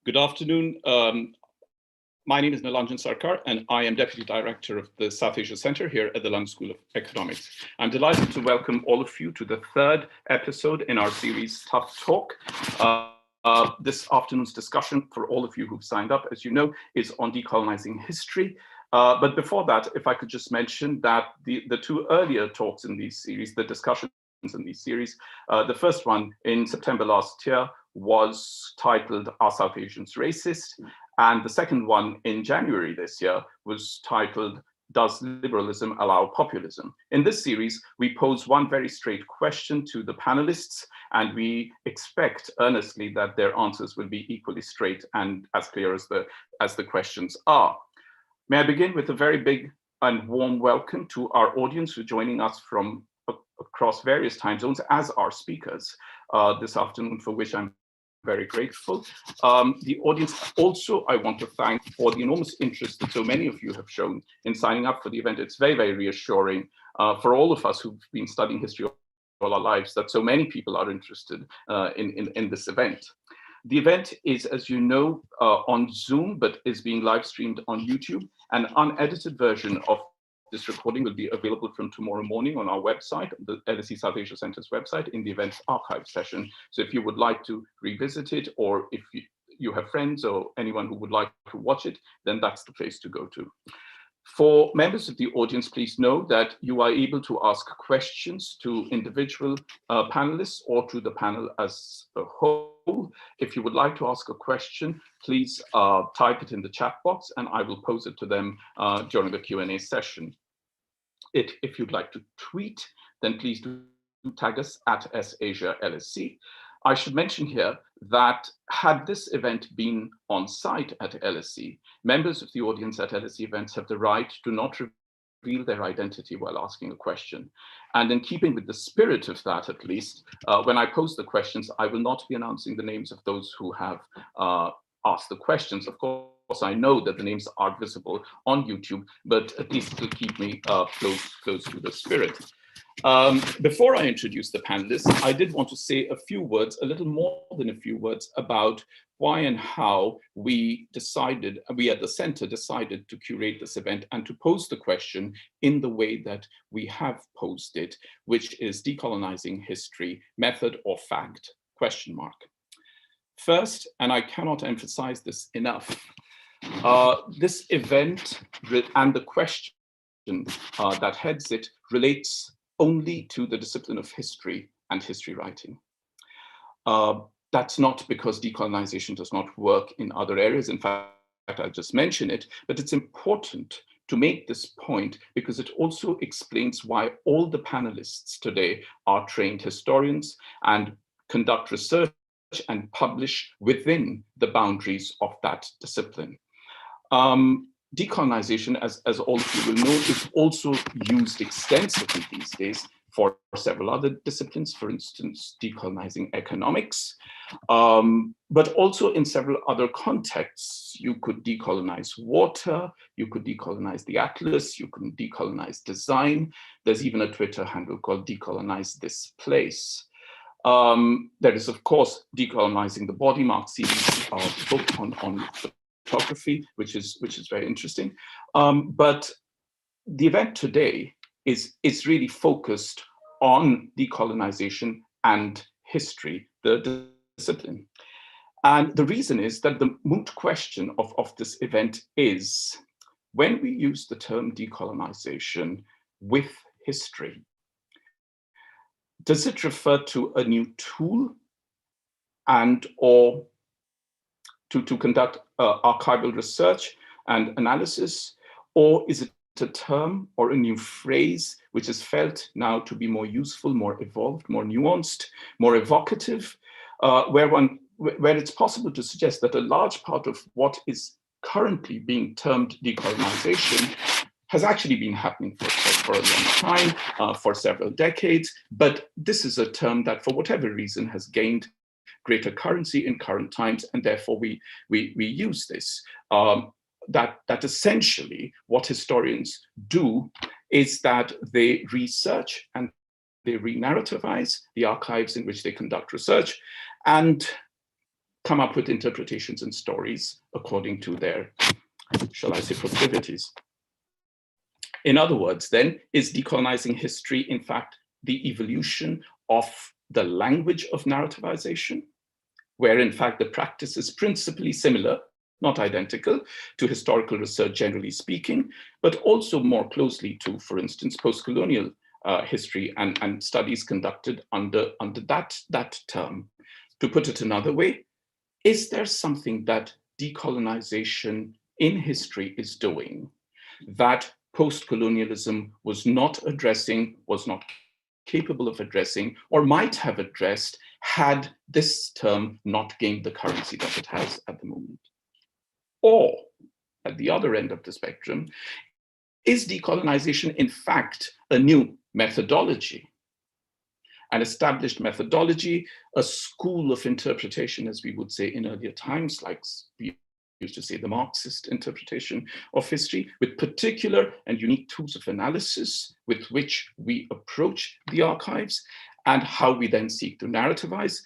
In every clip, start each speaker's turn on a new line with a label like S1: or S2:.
S1: Good afternoon. My name is Nilanjan Sarkar, and I am Deputy Director of the South Asia Center here at the London School of Economics. I'm delighted to welcome all of you to the third episode in our series, Tough Talk. This afternoon's discussion, for all of you who've signed up, as you know, is on decolonizing history. But before that, if I could just mention that the two earlier talks in these series, the discussions in these series, the first one in September last year was titled Are South Asians Racist? And the second one in January this year was titled Does Liberalism Allow Populism? In this series, we pose one very straight question to the panelists, and we expect earnestly that their answers will be equally straight and as clear as the questions are. May I begin with a very big and warm welcome to our audience who are joining us from across various time zones as our speakers this afternoon, for which I'm very grateful. The audience also I want to thank for the enormous interest that so many of you have shown in signing up for the event. It's very, very reassuring for all of us who've been studying history all our lives that so many people are interested in this event. The event is, as you know, on Zoom, but is being live streamed on YouTube. An unedited version of this recording will be available from tomorrow morning on our website, the LSE South Asia Center's website, in the events archive session. So if you would like to revisit it, or if you have friends or anyone who would like to watch it, then that's the place to go to. For members of the audience, please know that you are able to ask questions to individual panelists or to the panel as a whole. If you would like to ask a question, please type it in the chat box and I will pose it to them during the Q&A session. If you'd like to tweet, then please do tag us at SAsiaLSC. I should mention here that had this event been on site at LSE, members of the audience at LSE events have the right to not reveal their identity while asking a question. And in keeping with the spirit of that, at least, when I pose the questions, I will not be announcing the names of those who have asked the questions. Of course, I know that the names are visible on YouTube, but at least it will keep me close to the spirit. Before I introduce the panelists, I did want to say a few words, a little more than a few words, about why and how we at the center decided to curate this event and to pose the question in the way that we have posed it, which is decolonizing history, method or fact, ? First, and I cannot emphasize this enough, this event and the question that heads it relates only to the discipline of history and history writing. That's not because decolonization does not work in other areas. In fact, I just mentioned it, but it's important to make this point because it also explains why all the panelists today are trained historians and conduct research and publish within the boundaries of that discipline. Decolonization, as all of you will know, is also used extensively these days for several other disciplines, for instance, decolonizing economics, but also in several other contexts. You could decolonize water, you could decolonize the atlas, you can decolonize design. There's even a Twitter handle called Decolonize This Place. There is, of course, Decolonizing the Body, Mark Seeley's book on photography, which is very interesting. But the event today is really focused on decolonization and history, the discipline. And the reason is that the moot question of this event is, when we use the term decolonization with history, does it refer to a new tool and or to conduct archival research and analysis, or is it a term or a new phrase which is felt now to be more useful, more evolved, more nuanced, more evocative, where it's possible to suggest that a large part of what is currently being termed decolonization has actually been happening for a long time, for several decades, but this is a term that for whatever reason has gained greater currency in current times, and therefore we use this. That essentially what historians do is that they research and they re-narrativize the archives in which they conduct research, and come up with interpretations and stories according to their, shall I say, proclivities. In other words, then, is decolonizing history, in fact, the evolution of the language of narrativization, where, in fact, the practice is principally similar, not identical, to historical research, generally speaking, but also more closely to, for instance, post-colonial history and studies conducted under that term. To put it another way, is there something that decolonization in history is doing that post-colonialism was not addressing, was not capable of addressing, or might have addressed had this term not gained the currency that it has at the moment? Or, at the other end of the spectrum, is decolonization in fact a new methodology, an established methodology, a school of interpretation, as we would say in earlier times, like we used to say the Marxist interpretation of history, with particular and unique tools of analysis with which we approach the archives, and how we then seek to narrativize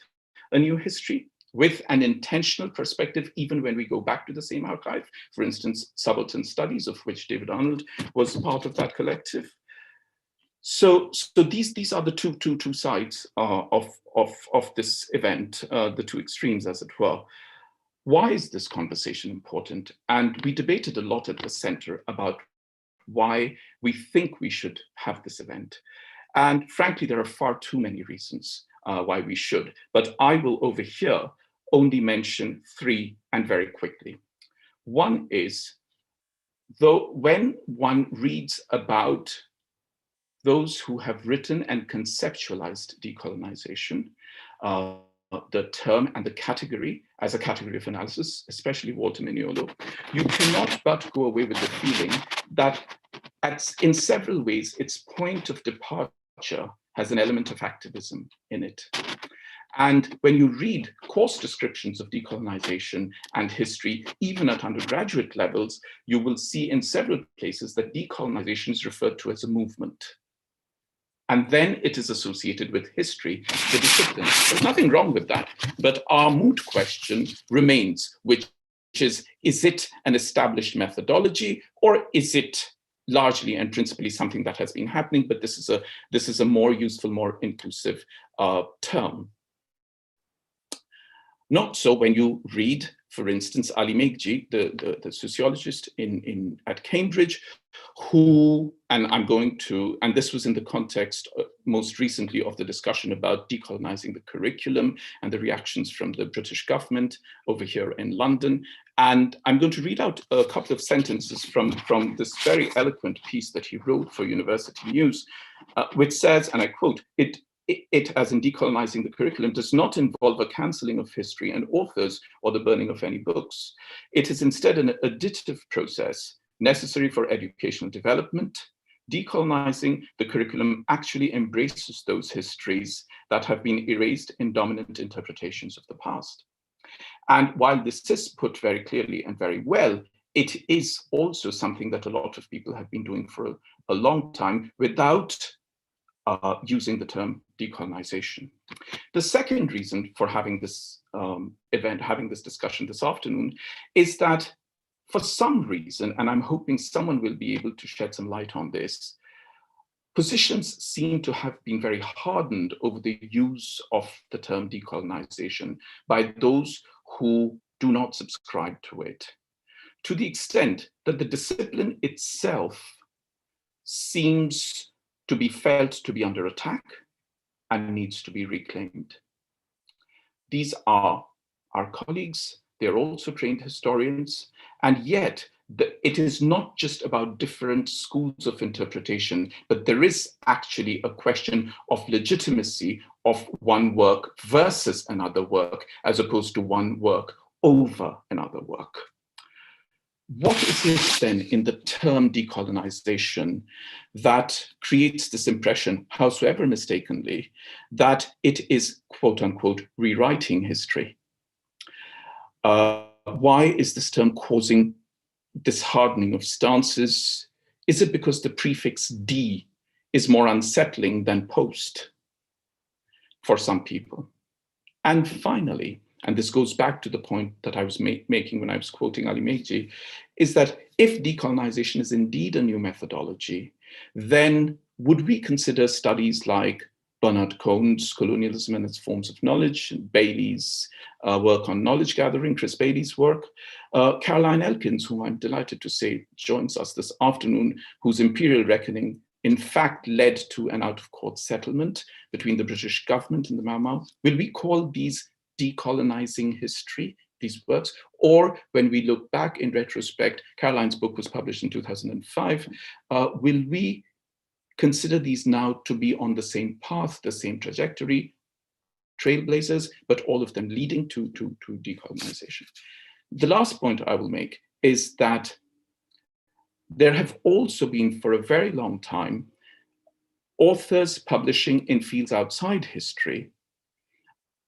S1: a new history with an intentional perspective, even when we go back to the same archive. For instance, Subaltern Studies, of which David Arnold was part of that collective. So these are the two sides of this event, the two extremes, as it were. Why is this conversation important? And we debated a lot at the center about why we think we should have this event. And frankly, there are far too many reasons why we should, but I will over here only mention three, and very quickly. One is, though, when one reads about those who have written and conceptualized decolonization, the term and the category as a category of analysis, especially Walter Mignolo, you cannot but go away with the feeling that in several ways, its point of departure has an element of activism in it. And when you read course descriptions of decolonization and history, even at undergraduate levels, you will see in several places that decolonization is referred to as a movement. And then it is associated with history, the discipline. There's nothing wrong with that, but our moot question remains, which is it an established methodology, or is it largely and principally something that has been happening, but this is a more useful, more inclusive term. Not so when you read, for instance, Ali Meghji, the sociologist at Cambridge, who, and this was in the context most recently of the discussion about decolonizing the curriculum and the reactions from the British government over here in London. And I'm going to read out a couple of sentences from this very eloquent piece that he wrote for University News, which says, and I quote, it, as in decolonizing the curriculum, does not involve a cancelling of history and authors or the burning of any books. It is instead an additive process necessary for educational development. Decolonizing the curriculum actually embraces those histories that have been erased in dominant interpretations of the past. And while this is put very clearly and very well, it is also something that a lot of people have been doing for a long time without using the term decolonization. The second reason for having this event, having this discussion this afternoon, is that for some reason, and I'm hoping someone will be able to shed some light on this, positions seem to have been very hardened over the use of the term decolonization by those who do not subscribe to it, to the extent that the discipline itself seems to be felt to be under attack and needs to be reclaimed. These are our colleagues. They're also trained historians. And yet, it is not just about different schools of interpretation, but there is actually a question of legitimacy of one work versus another work, as opposed to one work over another work. What is it then in the term decolonization that creates this impression, howsoever mistakenly, that it is, quote unquote, rewriting history? Why is this term causing this hardening of stances? Is it because the prefix D is more unsettling than post for some people? And finally, and this goes back to the point that I was making when I was quoting Ali Meghji, is that if decolonization is indeed a new methodology, then would we consider studies like Bernard Cohn's Colonialism and Its Forms of Knowledge, Bailey's work on knowledge gathering, Chris Bailey's work, Caroline Elkins, who I'm delighted to say joins us this afternoon, whose Imperial Reckoning in fact led to an out-of-court settlement between the British government and the Mau Mau. Will we call these decolonizing history, these works? Or when we look back in retrospect, Caroline's book was published in 2005, will we consider these now to be on the same path, the same trajectory, trailblazers, but all of them leading to decolonization? The last point I will make is that there have also been, for a very long time, authors publishing in fields outside history,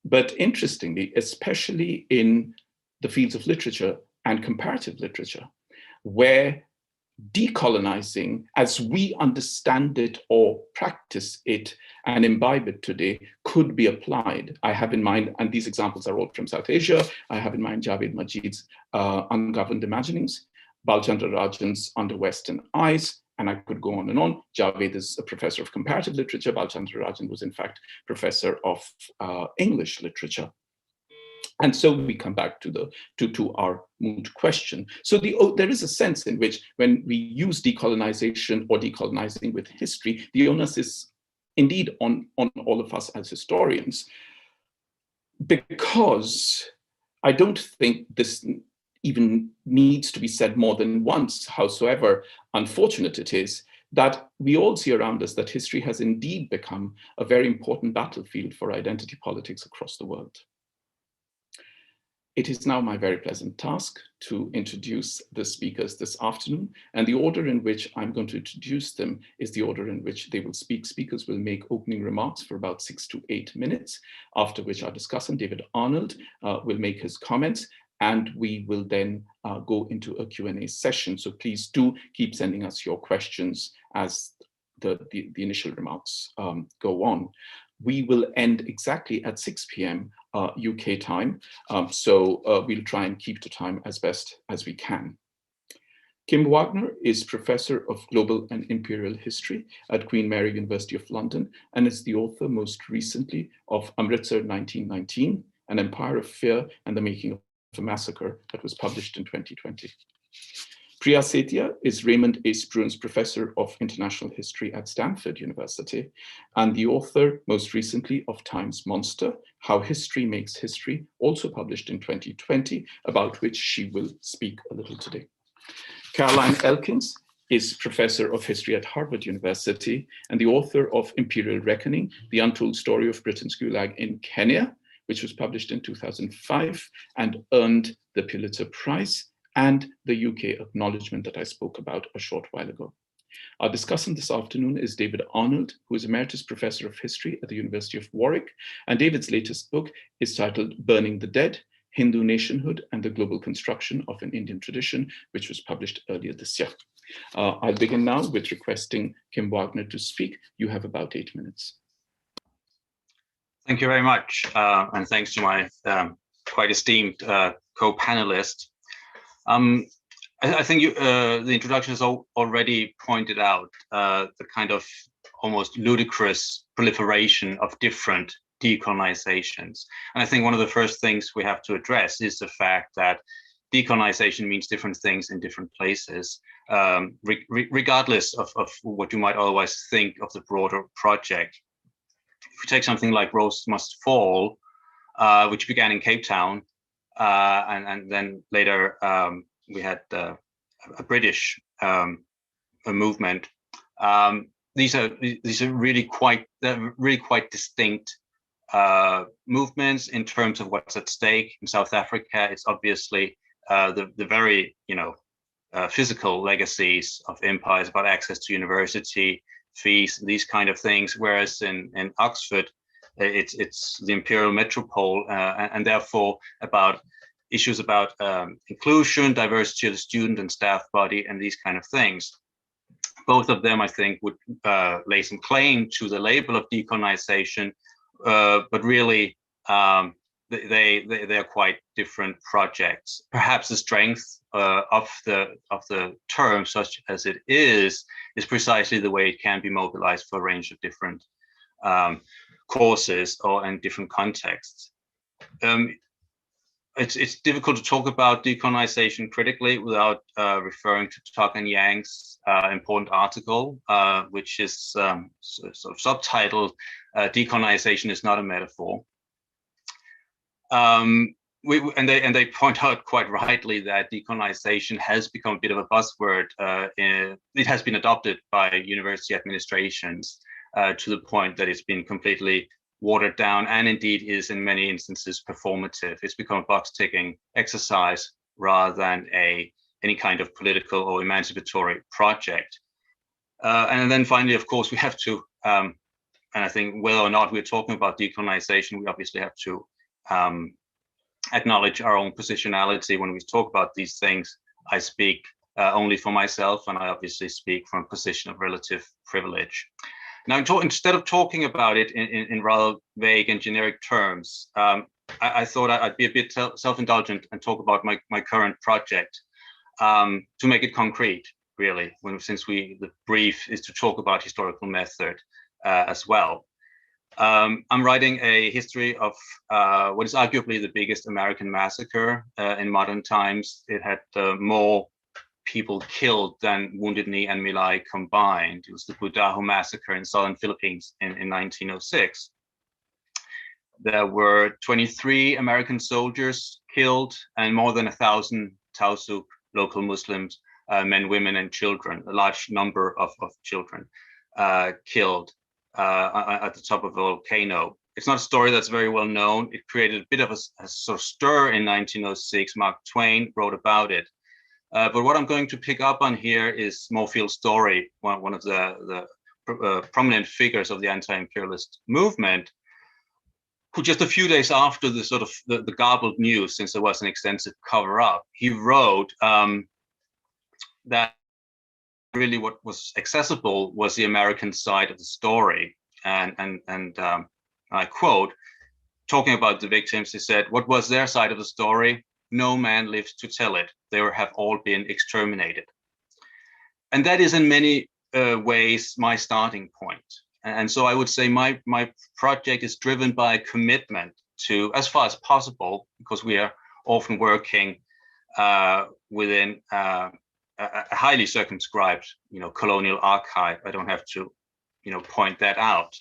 S1: but interestingly, especially in the fields of literature and comparative literature, where decolonizing, as we understand it or practice it and imbibe it today, could be applied. I have in mind, and these examples are all from South Asia, I have in mind Javed Majid's Ungoverned Imaginings, Balchandra Rajan's Under Western Eyes, and I could go on and on. Javed is a professor of comparative literature. Balchandra Rajan was in fact professor of English literature. And so we come back to our moot question. So there is a sense in which when we use decolonization or decolonizing with history, the onus is indeed on all of us as historians, because I don't think this even needs to be said more than once, howsoever unfortunate it is, that we all see around us that history has indeed become a very important battlefield for identity politics across the world. It is now my very pleasant task to introduce the speakers this afternoon, and the order in which I'm going to introduce them is the order in which they will speak. Speakers will make opening remarks for about 6 to 8 minutes, after which our discussant, David Arnold, will make his comments, and we will then go into a Q&A session. So please do keep sending us your questions as the initial remarks go on. We will end exactly at 6 p.m. UK time, so we'll try and keep to time as best as we can. Kim Wagner is Professor of Global and Imperial History at Queen Mary University of London, and is the author most recently of Amritsar 1919, An Empire of Fear and the Making of a Massacre, that was published in 2020. Priya Satia is Raymond A. Spruance Professor of International History at Stanford University, and the author, most recently, of Time's Monster, How History Makes History, also published in 2020, about which she will speak a little today. Caroline Elkins is Professor of History at Harvard University and the author of Imperial Reckoning, The Untold Story of Britain's Gulag in Kenya, which was published in 2005 and earned the Pulitzer Prize and the UK acknowledgement that I spoke about a short while ago. Our discussant this afternoon is David Arnold, who is Emeritus Professor of History at the University of Warwick, and David's latest book is titled Burning the Dead, Hindu Nationhood and the Global Construction of an Indian Tradition, which was published earlier this year. I'll begin now with requesting Kim Wagner to speak. You have about 8 minutes.
S2: Thank you very much, and thanks to my quite esteemed co-panelist. I think the introduction has already pointed out the kind of almost ludicrous proliferation of different decolonizations. And I think one of the first things we have to address is the fact that decolonization means different things in different places, regardless of what you might otherwise think of the broader project. If you take something like Rose Must Fall, which began in Cape Town, and then later we had a British movement. These are really quite distinct movements in terms of what's at stake. In South Africa, it's obviously the very physical legacies of empires about access to university, fees, these kind of things. Whereas in Oxford, it's the imperial metropole, and therefore about issues about inclusion, diversity of the student and staff body, and these kind of things. Both of them, I think, would lay some claim to the label of decolonization, but really they are quite different projects. Perhaps the strength of the term, such as it is precisely the way it can be mobilized for a range of different causes or in different contexts. It's difficult to talk about decolonization critically without referring to Tuck and Yang's important article, which is sort of subtitled "Decolonization is not a metaphor." And they point out quite rightly that decolonization has become a bit of a buzzword. It has been adopted by university administrations to the point that it's been completely watered down, and indeed is in many instances performative. It's become a box-ticking exercise rather than any kind of political or emancipatory project. And then finally, of course, we have to, and I think whether or not we're talking about decolonization, we obviously have to acknowledge our own positionality when we talk about these things. I speak only for myself, and I obviously speak from a position of relative privilege. Now, instead of talking about it in rather vague and generic terms, I thought I'd be a bit self-indulgent and talk about my current project to make it concrete, really, since the brief is to talk about historical method as well. I'm writing a history of what is arguably the biggest American massacre in modern times. It had more people killed than Wounded Knee and My Lai combined. It was the Budahu massacre in southern Philippines in 1906. There were 23 American soldiers killed and more than 1,000 Tausug local Muslims, men, women, and children, a large number of children killed at the top of a volcano. It's not a story that's very well known. It created a bit of a sort of stir in 1906. Mark Twain wrote about it. But what I'm going to pick up on here is Morfield's story, one of the prominent figures of the anti-imperialist movement, who just a few days after the sort of the garbled news, since there was an extensive cover-up, he wrote that really what was accessible was the American side of the story. And I quote, talking about the victims, he said, "What was their side of the story? No man lives to tell it. They have all been exterminated." And that is in many ways my starting point. And so I would say my project is driven by a commitment to, as far as possible, because we are often working within a highly circumscribed, colonial archive. I don't have to, point that out.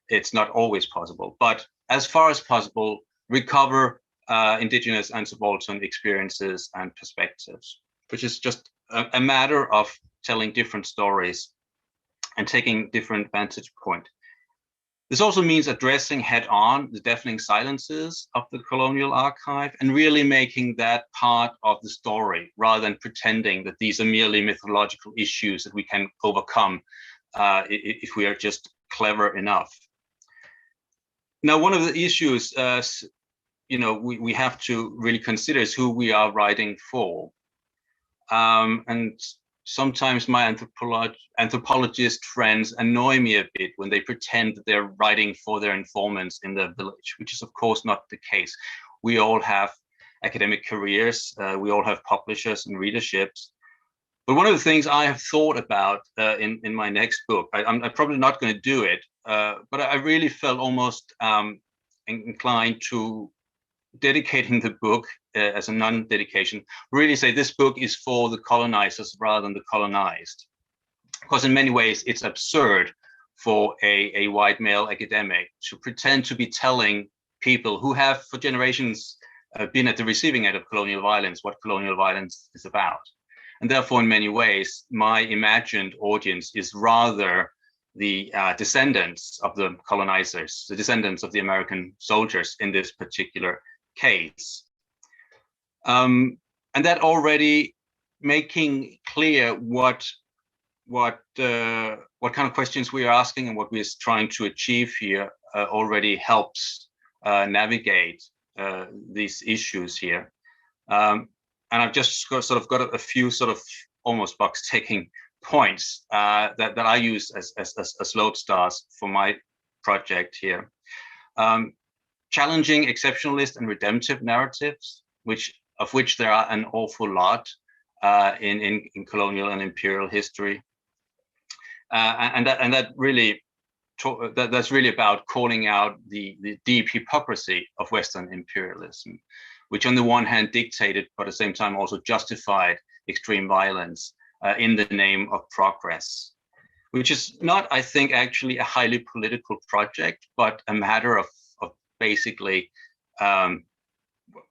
S2: It's not always possible, but as far as possible, recover indigenous and subaltern experiences and perspectives, which is just a matter of telling different stories and taking different vantage point. This also means addressing head-on the deafening silences of the colonial archive and really making that part of the story, rather than pretending that these are merely mythological issues that we can overcome if we are just clever enough. Now, one of the issues we have to really consider is who we are writing for. And sometimes my anthropologist friends annoy me a bit when they pretend that they're writing for their informants in their village, which is of course not the case. We all have academic careers, we all have publishers and readerships. But one of the things I have thought about in my next book, I'm probably not going to do it, but I really felt almost inclined to dedicating the book as a non-dedication, really say this book is for the colonizers rather than the colonized. Because in many ways, it's absurd for a white male academic to pretend to be telling people who have for generations been at the receiving end of colonial violence what colonial violence is about. And therefore, in many ways, my imagined audience is rather the descendants of the colonizers, the descendants of the American soldiers in this particular case. And that already making clear what kind of questions we are asking and what we're trying to achieve here already helps navigate these issues here. And I've just got a few sort of almost box-ticking points that I use as lodestars for my project here. challenging exceptionalist and redemptive narratives, of which there are an awful lot in colonial and imperial history, that's really about calling out the deep hypocrisy of Western imperialism, which on the one hand dictated, but at the same time also justified extreme violence in the name of progress, which is not, I think, actually a highly political project, but a matter of basically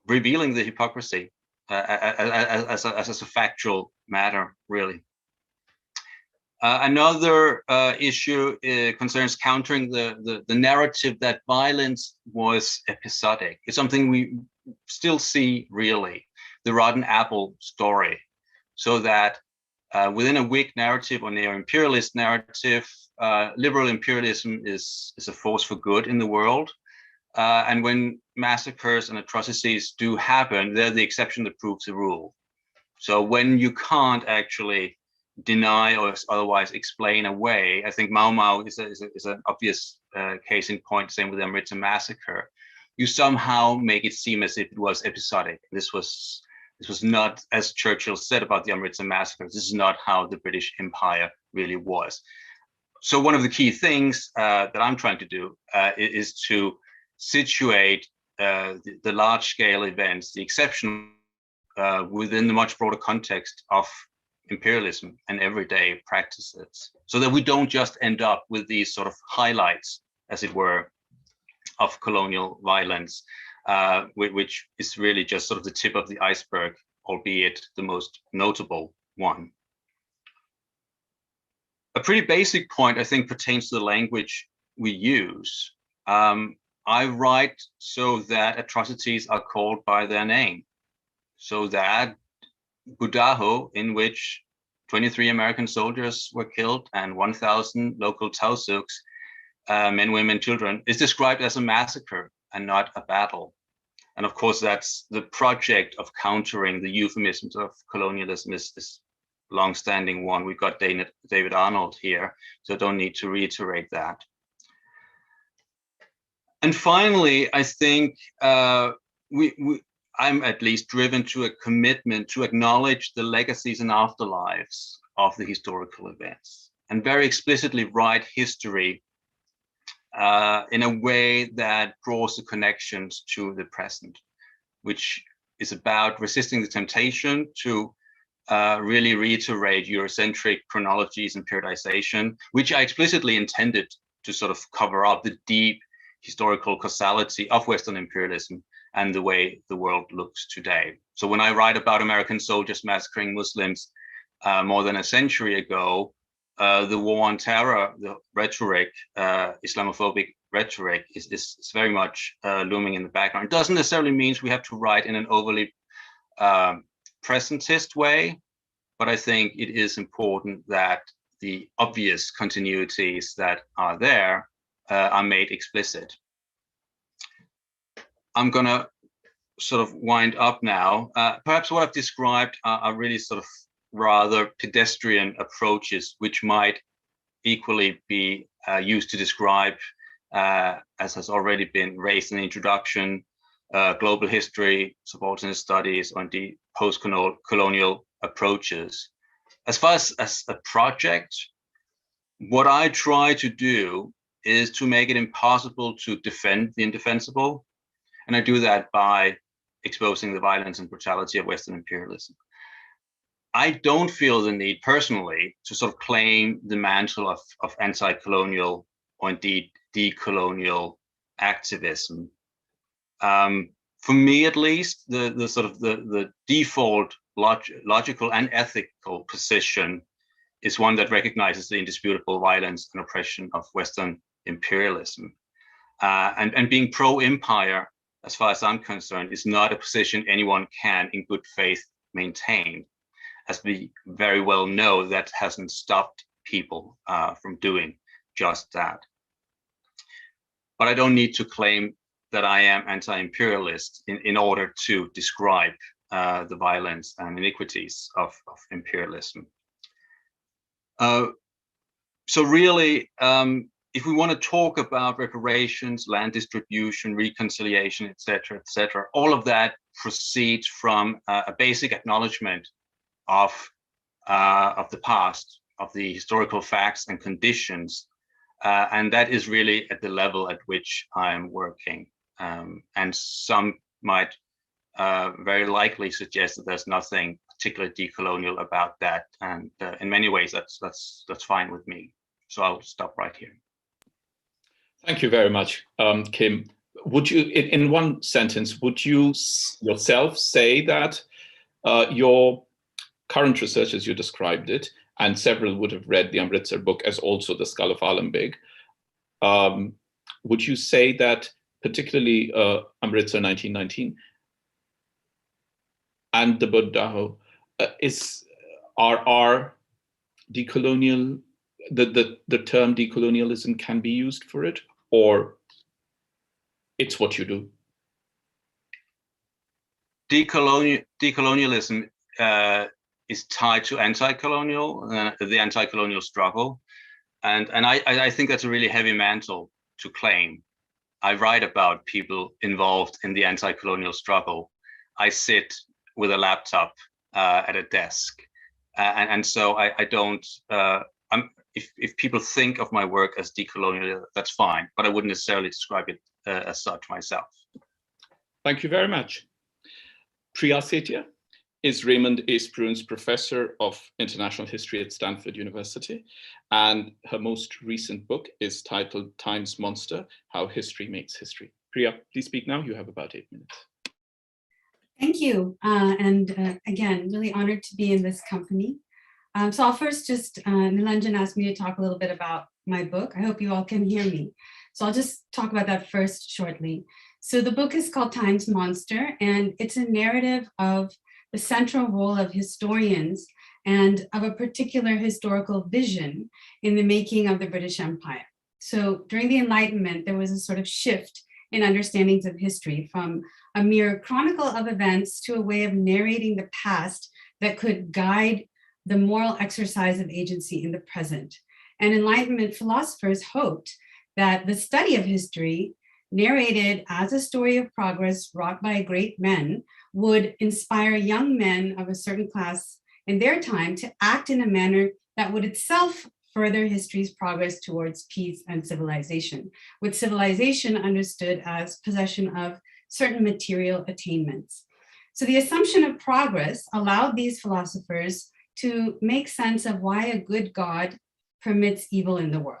S2: revealing the hypocrisy as a factual matter, really. Another issue concerns countering the narrative that violence was episodic. It's something we still see, really, the rotten apple story, so that within a Whig narrative or neo-imperialist narrative, liberal imperialism is a force for good in the world. And when massacres and atrocities do happen, they're the exception that proves the rule. So when you can't actually deny or otherwise explain away, I think Mau Mau is an obvious case in point, same with the Amritsar massacre, you somehow make it seem as if it was episodic. This was not, as Churchill said about the Amritsar massacre, this is not how the British Empire really was. So one of the key things that I'm trying to do is to situate the large-scale events, the exception, within the much broader context of imperialism and everyday practices, so that we don't just end up with these sort of highlights, as it were, of colonial violence, which is really just sort of the tip of the iceberg, albeit the most notable one. A pretty basic point, I think, pertains to the language we use. I write so that atrocities are called by their name, so that Budaho, in which 23 American soldiers were killed and 1,000 local Tausuks, men, women, children, is described as a massacre and not a battle. And of course, that's the project of countering the euphemisms of colonialism is this long-standing one. We've got David Arnold here, so I don't need to reiterate that. And finally, I think I'm at least driven to a commitment to acknowledge the legacies and afterlives of the historical events, and very explicitly write history in a way that draws the connections to the present, which is about resisting the temptation to really reiterate Eurocentric chronologies and periodization, which I explicitly intended to sort of cover up the deep historical causality of Western imperialism and the way the world looks today. So when I write about American soldiers massacring Muslims more than a century ago, the war on terror, the rhetoric, Islamophobic rhetoric is very much looming in the background. It doesn't necessarily mean we have to write in an overly presentist way, but I think it is important that the obvious continuities that are there are made explicit. I'm going to sort of wind up now. Perhaps what I've described are really sort of rather pedestrian approaches, which might equally be used to describe, as has already been raised in the introduction, global history, subordinate studies, or indeed post-colonial approaches. As far as a project, what I try to do is to make it impossible to defend the indefensible. And I do that by exposing the violence and brutality of Western imperialism. I don't feel the need personally to sort of claim the mantle of anti-colonial or indeed decolonial activism. For me, at least, the default logical and ethical position is one that recognizes the indisputable violence and oppression of Western imperialism. And being pro-empire, as far as I'm concerned, is not a position anyone can in good faith maintain. As we very well know, that hasn't stopped people from doing just that. But I don't need to claim that I am anti-imperialist in order to describe the violence and iniquities of imperialism. So really, if we want to talk about reparations, land distribution, reconciliation, etc., all of that proceeds from a basic acknowledgement of the past, of the historical facts and conditions, and that is really at the level at which I am working. And some might very likely suggest that there's nothing particularly decolonial about that, and in many ways that's fine with me. So I'll stop right here.
S1: Thank you very much, Kim. Would you, in one sentence, would you yourself say that your current research, as you described it, and several would have read the Amritsar book as also the Skull of Alambig, would you say that particularly Amritsar 1919 and the Buddha are decolonial, the term decolonialism can be used for it, or it's what you do?
S2: Decolonialism is tied to the anti-colonial struggle, and I think that's a really heavy mantle to claim. I write about people involved in the anti-colonial struggle. I sit with a laptop at a desk, and so I don't. If people think of my work as decolonial, that's fine, but I wouldn't necessarily describe it as such myself.
S1: Thank you very much. Priya Satia is Raymond A. Spruance Professor of International History at Stanford University, and her most recent book is titled Time's Monster: How History Makes History. Priya, please speak now. You have about 8 minutes.
S3: Thank you, and again, really honored to be in this company. So I'll first just, Nilanjan asked me to talk a little bit about my book. I hope you all can hear me. So I'll just talk about that first shortly. So the book is called Time's Monster, and it's a narrative of the central role of historians and of a particular historical vision in the making of the British Empire. So during the Enlightenment, there was a sort of shift in understandings of history from a mere chronicle of events to a way of narrating the past that could guide the moral exercise of agency in the present. And Enlightenment philosophers hoped that the study of history, narrated as a story of progress wrought by great men, would inspire young men of a certain class in their time to act in a manner that would itself further history's progress towards peace and civilization, with civilization understood as possession of certain material attainments. So the assumption of progress allowed these philosophers to make sense of why a good God permits evil in the world.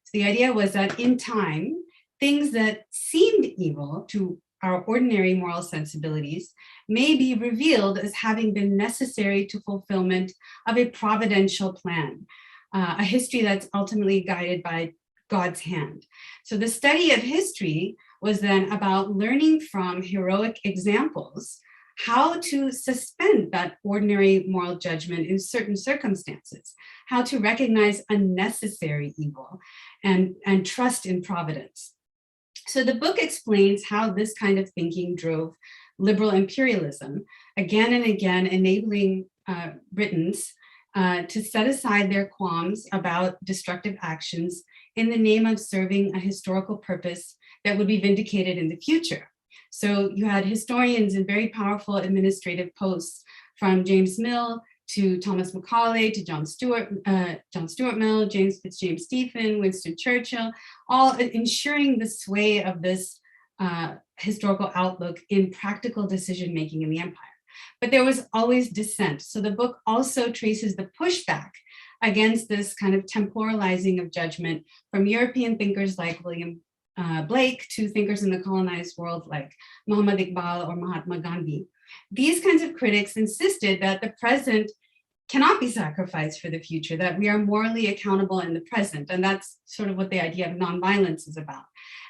S3: So the idea was that in time, things that seemed evil to our ordinary moral sensibilities may be revealed as having been necessary to fulfillment of a providential plan, a history that's ultimately guided by God's hand. So the study of history was then about learning from heroic examples how to suspend that ordinary moral judgment in certain circumstances, how to recognize unnecessary evil and trust in providence. So the book explains how this kind of thinking drove liberal imperialism, again and again enabling Britons to set aside their qualms about destructive actions in the name of serving a historical purpose that would be vindicated in the future. So you had historians in very powerful administrative posts, from James Mill to Thomas Macaulay to John Stuart Mill, James Stephen, Winston Churchill, all ensuring the sway of this historical outlook in practical decision-making in the empire. But there was always dissent. So the book also traces the pushback against this kind of temporalizing of judgment from European thinkers like William Blake to thinkers in the colonized world like Muhammad Iqbal or Mahatma Gandhi. These kinds of critics insisted that the present cannot be sacrificed for the future, that we are morally accountable in the present. And that's sort of what the idea of nonviolence is about.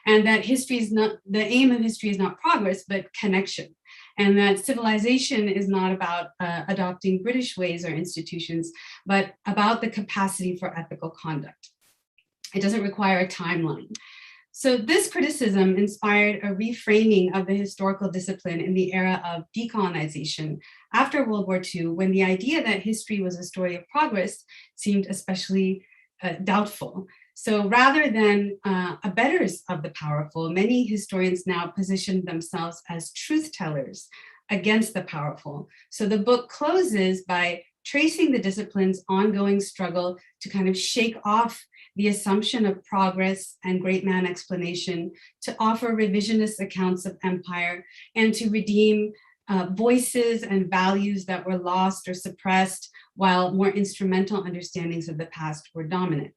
S3: And that history is not, the aim of history is not progress, but connection. And that civilization is not about adopting British ways or institutions, but about the capacity for ethical conduct. It doesn't require a timeline. So this criticism inspired a reframing of the historical discipline in the era of decolonization after World War II, when the idea that history was a story of progress seemed especially doubtful. So rather than abettors of the powerful, many historians now position themselves as truth tellers against the powerful. So the book closes by tracing the discipline's ongoing struggle to kind of shake off the assumption of progress and great man explanation, to offer revisionist accounts of empire, and to redeem voices and values that were lost or suppressed, while more instrumental understandings of the past were dominant.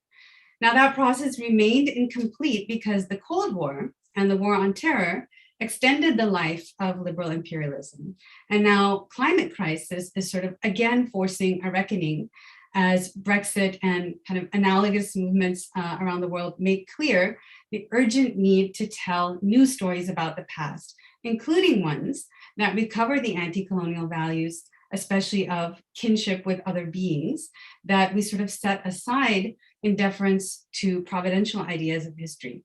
S3: Now, that process remained incomplete because the Cold War and the War on Terror extended the life of liberal imperialism. And now climate crisis is sort of again forcing a reckoning as Brexit and kind of analogous movements around the world make clear the urgent need to tell new stories about the past, including ones that recover the anti-colonial values, especially of kinship with other beings, that we sort of set aside in deference to providential ideas of history.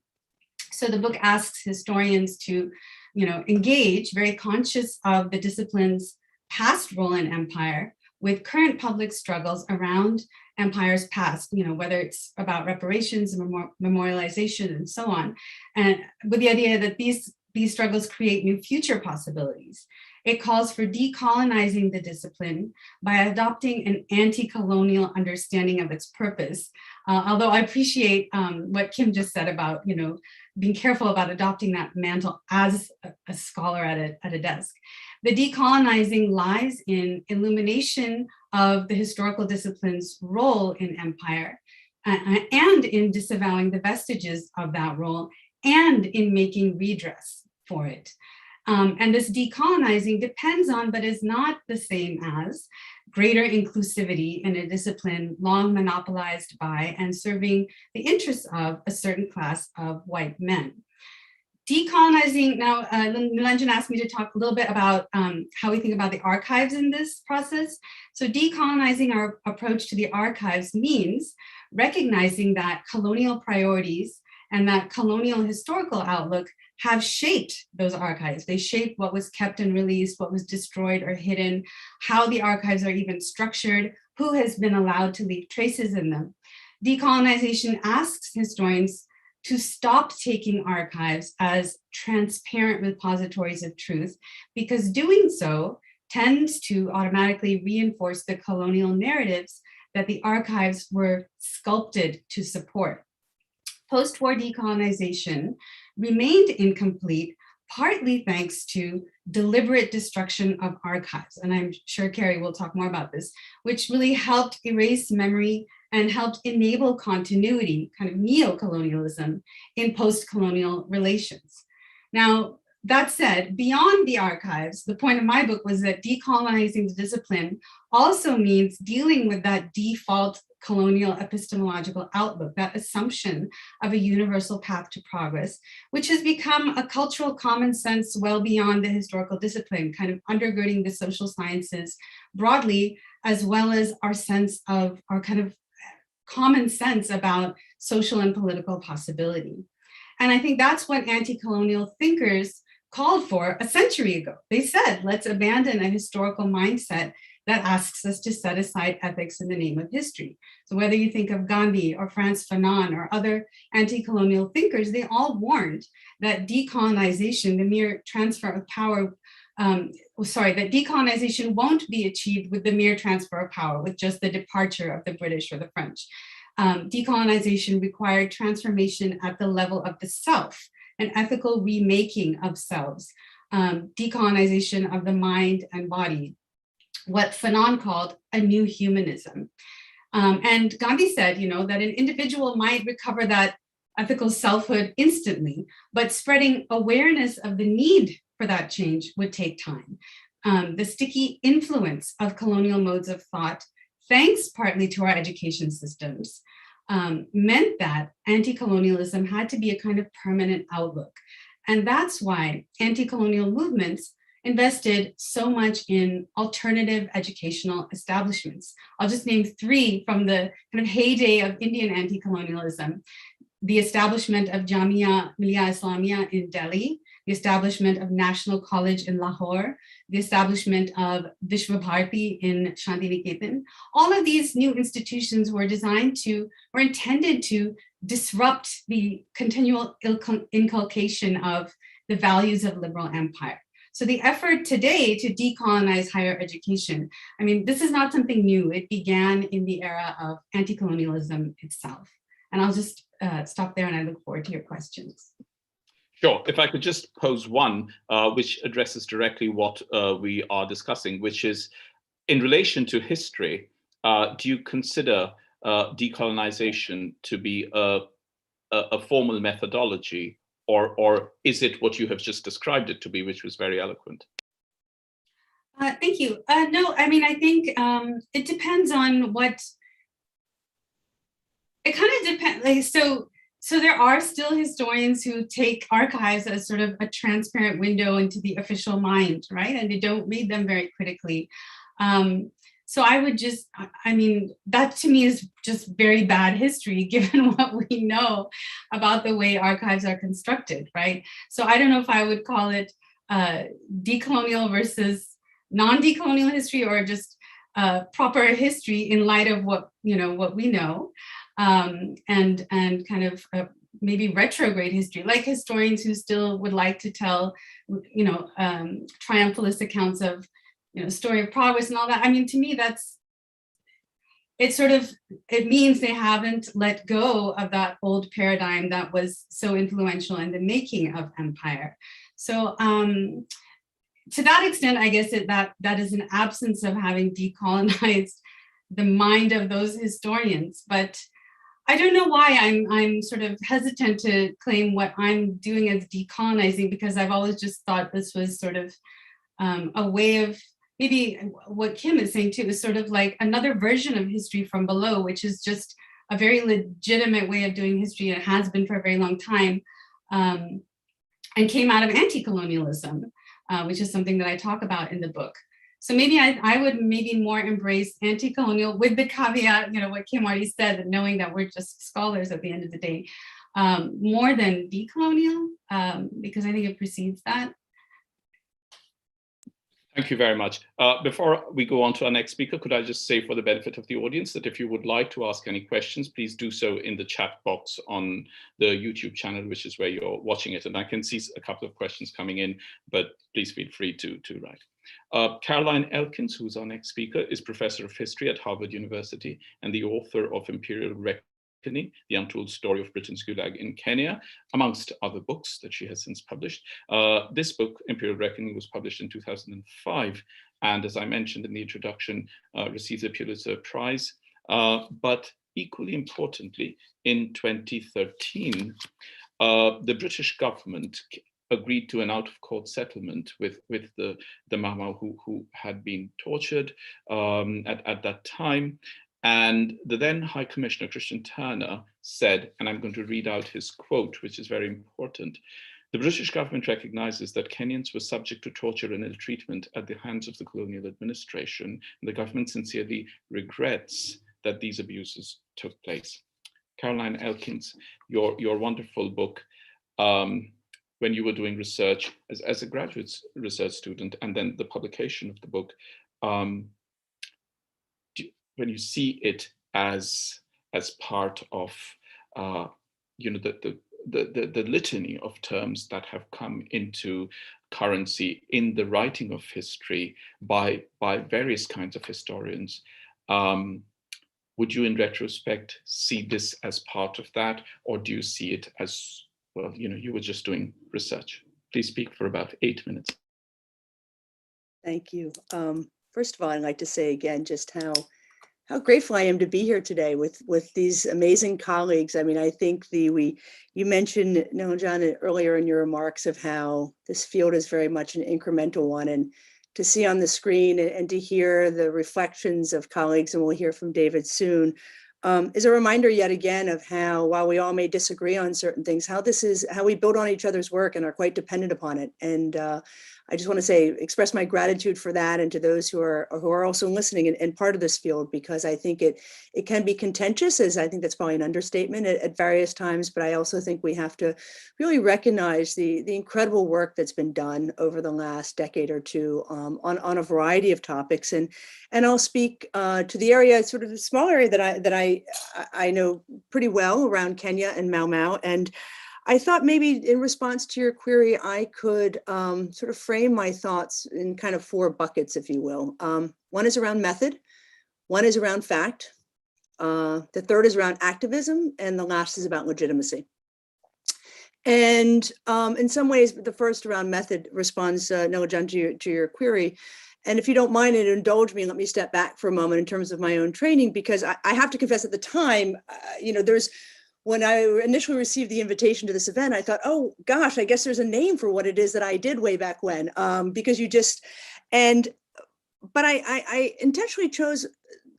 S3: So the book asks historians to, engage, very conscious of the discipline's past role in empire, with current public struggles around empire's past, whether it's about reparations and memorialization and so on, and with the idea that these struggles create new future possibilities. It calls for decolonizing the discipline by adopting an anti-colonial understanding of its purpose. Although I appreciate what Kim just said about, being careful about adopting that mantle as a scholar at a desk. The decolonizing lies in illumination of the historical discipline's role in empire and in disavowing the vestiges of that role and in making redress for it. And this decolonizing depends on, but is not the same as, greater inclusivity in a discipline long monopolized by and serving the interests of a certain class of white men. Decolonizing, now Nilanjan asked me to talk a little bit about how we think about the archives in this process. So decolonizing our approach to the archives means recognizing that colonial priorities and that colonial historical outlook have shaped those archives. They shape what was kept and released, what was destroyed or hidden, how the archives are even structured, who has been allowed to leave traces in them. Decolonization asks historians to stop taking archives as transparent repositories of truth, because doing so tends to automatically reinforce the colonial narratives that the archives were sculpted to support. Post-war decolonization remained incomplete, partly thanks to deliberate destruction of archives. And I'm sure Carrie will talk more about this, which really helped erase memory and helped enable continuity, kind of neo-colonialism in post-colonial relations. Now, that said, beyond the archives, the point of my book was that decolonizing the discipline also means dealing with that default colonial epistemological outlook, that assumption of a universal path to progress, which has become a cultural common sense well beyond the historical discipline, kind of undergirding the social sciences broadly, as well as our sense of our kind of common sense about social and political possibility. And I think that's what anti-colonial thinkers called for a century ago. They said, let's abandon a historical mindset that asks us to set aside ethics in the name of history. So whether you think of Gandhi or Frantz Fanon or other anti-colonial thinkers, they all warned that decolonization, the mere transfer of power, that decolonization won't be achieved with the mere transfer of power, with just the departure of the British or the French. Decolonization required transformation at the level of the self, an ethical remaking of selves, decolonization of the mind and body, what Fanon called a new humanism. And Gandhi said, that an individual might recover that ethical selfhood instantly, but spreading awareness of the need for that change would take time. The sticky influence of colonial modes of thought, thanks partly to our education systems, meant that anti-colonialism had to be a kind of permanent outlook. And that's why anti-colonial movements invested so much in alternative educational establishments. I'll just name three from the kind of heyday of Indian anti-colonialism: the establishment of Jamia Millia Islamia in Delhi, the establishment of National College in Lahore, the establishment of Vishwabharati in Shantiniketan. All of these new institutions were intended to disrupt the continual inculcation of the values of liberal empire. So the effort today to decolonize higher education, I mean, this is not something new. It began in the era of anti-colonialism itself. And I'll just stop there, and I look forward to your questions.
S1: Sure. If I could just pose one, which addresses directly what we are discussing, which is in relation to history, do you consider decolonization to be a formal methodology, or is it what you have just described it to be, which was very eloquent?
S3: Thank you. No, I mean, I think it depends on what, it kind of depends, like, so there are still historians who take archives as sort of a transparent window into the official mind, right? And they don't read them very critically. So I would just, I mean, that to me is just very bad history, given what we know about the way archives are constructed, right? So I don't know if I would call it decolonial versus non-decolonial history, or just proper history in light of what we know, and kind of maybe retrograde history, like historians who still would like to tell, triumphalist accounts of, story of progress and all that. I mean, to me, it means they haven't let go of that old paradigm that was so influential in the making of empire. So to that extent, I guess that is an absence of having decolonized the mind of those historians. But I don't know why I'm sort of hesitant to claim what I'm doing as decolonizing, because I've always just thought this was sort of a way of, maybe what Kim is saying too, is sort of like another version of history from below, which is just a very legitimate way of doing history, and it has been for a very long time, and came out of anti-colonialism, which is something that I talk about in the book. So maybe I would maybe more embrace anti-colonial, with the caveat, what Kim already said, that knowing that we're just scholars at the end of the day, more than decolonial, because I think it precedes that.
S1: Thank you very much. Before we go on to our next speaker, could I just say, for the benefit of the audience, that if you would like to ask any questions, please do so in the chat box on the YouTube channel, which is where you're watching it. And I can see a couple of questions coming in, but please feel free to write. Caroline Elkins, who's our next speaker, is professor of history at Harvard University and the author of Imperial, The Untold Story of Britain's Gulag in Kenya, amongst other books that she has since published. This book, Imperial Reckoning, was published in 2005, and as I mentioned in the introduction, received a Pulitzer Prize. But equally importantly, in 2013, the British government agreed to an out-of-court settlement with the Mama who had been tortured at that time. And the then High Commissioner, Christian Turner, said, and I'm going to read out his quote, which is very important: "The British government recognizes that Kenyans were subject to torture and ill treatment at the hands of the colonial administration, and the government sincerely regrets that these abuses took place." Caroline Elkins, your wonderful book, when you were doing research as a graduate research student, and then the publication of the book, when you see it as part of the litany of terms that have come into currency in the writing of history by various kinds of historians, would you, in retrospect, see this as part of that, or do you see it as, well, you were just doing research? Please speak for about 8 minutes.
S4: Thank you. First of all, I'd like to say again just how grateful I am to be here today with these amazing colleagues. I mean, I think you mentioned, Nilanjan, earlier in your remarks of how this field is very much an incremental one, and to see on the screen and to hear the reflections of colleagues, and we'll hear from David soon, is a reminder yet again of how, while we all may disagree on certain things, how we build on each other's work and are quite dependent upon it. And I just want to say, express my gratitude for that, and to those who are also listening and part of this field, because I think it can be contentious, as I think that's probably an understatement at various times, but I also think we have to really recognize the incredible work that's been done over the last decade or two on a variety of topics. And I'll speak to the area, sort of the small area that I know pretty well around Kenya and Mau Mau. And I thought maybe in response to your query, I could sort of frame my thoughts in kind of 4 buckets, if you will. One is around method, one is around fact, the third is around activism, and the last is about legitimacy. And in some ways, the first around method responds, Nilanjan, to your query. And if you don't mind and indulge me, let me step back for a moment in terms of my own training, because I have to confess at the time, when I initially received the invitation to this event, I thought, oh gosh, I guess there's a name for what it is that I did way back when, because but I intentionally chose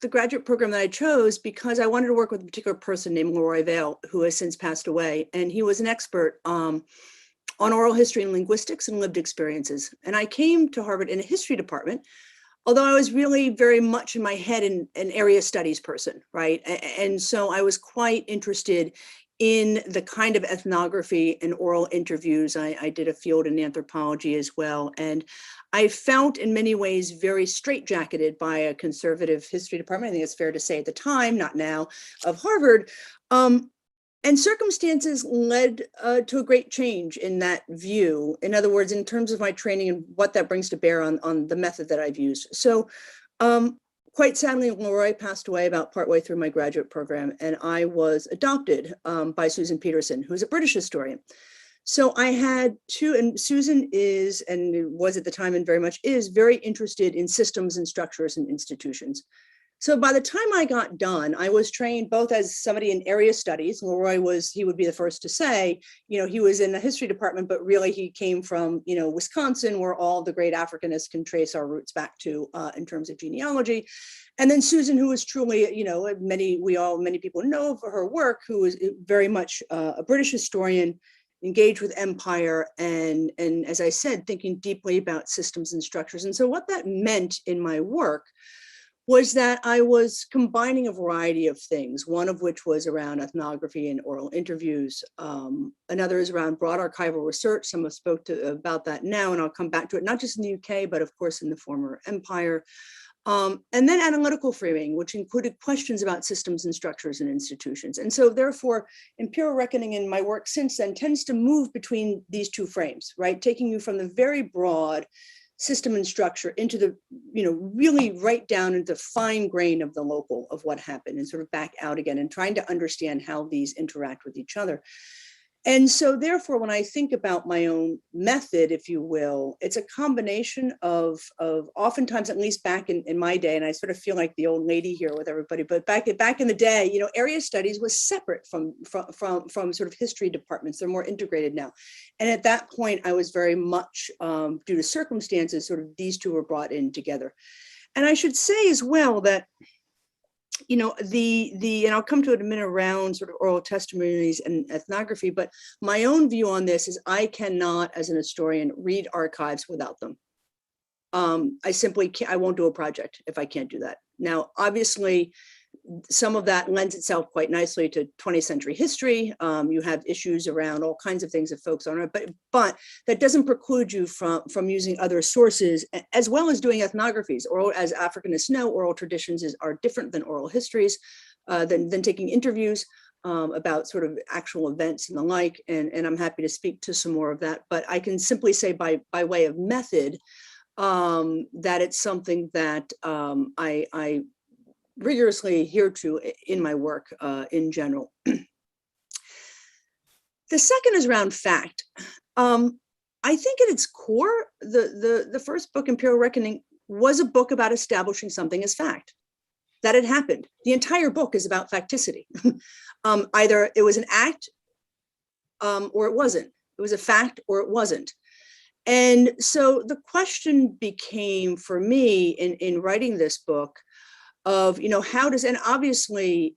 S4: the graduate program that I chose because I wanted to work with a particular person named Leroy Vail, who has since passed away. And he was an expert on oral history and linguistics and lived experiences. And I came to Harvard in a history department, although I was really very much in my head an area studies person, right? And so I was quite interested in the kind of ethnography and oral interviews. I did a field in anthropology as well. And I felt in many ways very straitjacketed by a conservative history department, I think it's fair to say at the time, not now, of Harvard. And circumstances led to a great change in that view. In other words, in terms of my training and what that brings to bear on the method that I've used. So quite sadly, Leroy passed away about partway through my graduate program, and I was adopted by Susan Peterson, who's a British historian. So I had and Susan is, and was at the time and very much is, very interested in systems and structures and institutions. So by the time I got done, I was trained both as somebody in area studies. Leroy he would be the first to say, he was in the history department, but really he came from, Wisconsin, where all the great Africanists can trace our roots back to in terms of genealogy. And then Susan, who was truly, many people know of her work, who was very much a British historian, engaged with empire, and as I said, thinking deeply about systems and structures. And so what that meant in my work was that I was combining a variety of things, one of which was around ethnography and oral interviews. Another is around broad archival research. Some have spoke about that now, and I'll come back to it, not just in the UK, but of course in the former empire. And then analytical framing, which included questions about systems and structures and institutions. And so therefore, Imperial Reckoning in my work since then tends to move between these 2 frames, right? Taking you from the very broad system and structure into the, really right down into the fine grain of the local of what happened, and sort of back out again and trying to understand how these interact with each other. And so therefore, when I think about my own method, if you will, it's a combination of oftentimes, at least back in my day, and I sort of feel like the old lady here with everybody, but back in the day, area studies was separate from sort of history departments. They're more integrated now. And at that point, I was very much, due to circumstances, sort of these 2 were brought in together. And I should say as well that, and I'll come to it in a minute around sort of oral testimonies and ethnography, but my own view on this is I cannot, as an historian, read archives without them. I simply can't, I won't do a project if I can't do that. Now, obviously, some of that lends itself quite nicely to 20th century history. You have issues around all kinds of things that folks aren't, but that doesn't preclude you from using other sources, as well as doing ethnographies. Oral, as Africanists know, oral traditions are different than oral histories, than taking interviews about sort of actual events and the like. And I'm happy to speak to some more of that. But I can simply say by way of method, that it's something that I rigorously adhere to in my work in general. The second is around fact. I think at its core, the first book, Imperial Reckoning, was a book about establishing something as fact, that it happened. The entire book is about facticity. Either it was an act or it wasn't. It was a fact or it wasn't. And so the question became for me in writing this book, of, how does, and obviously,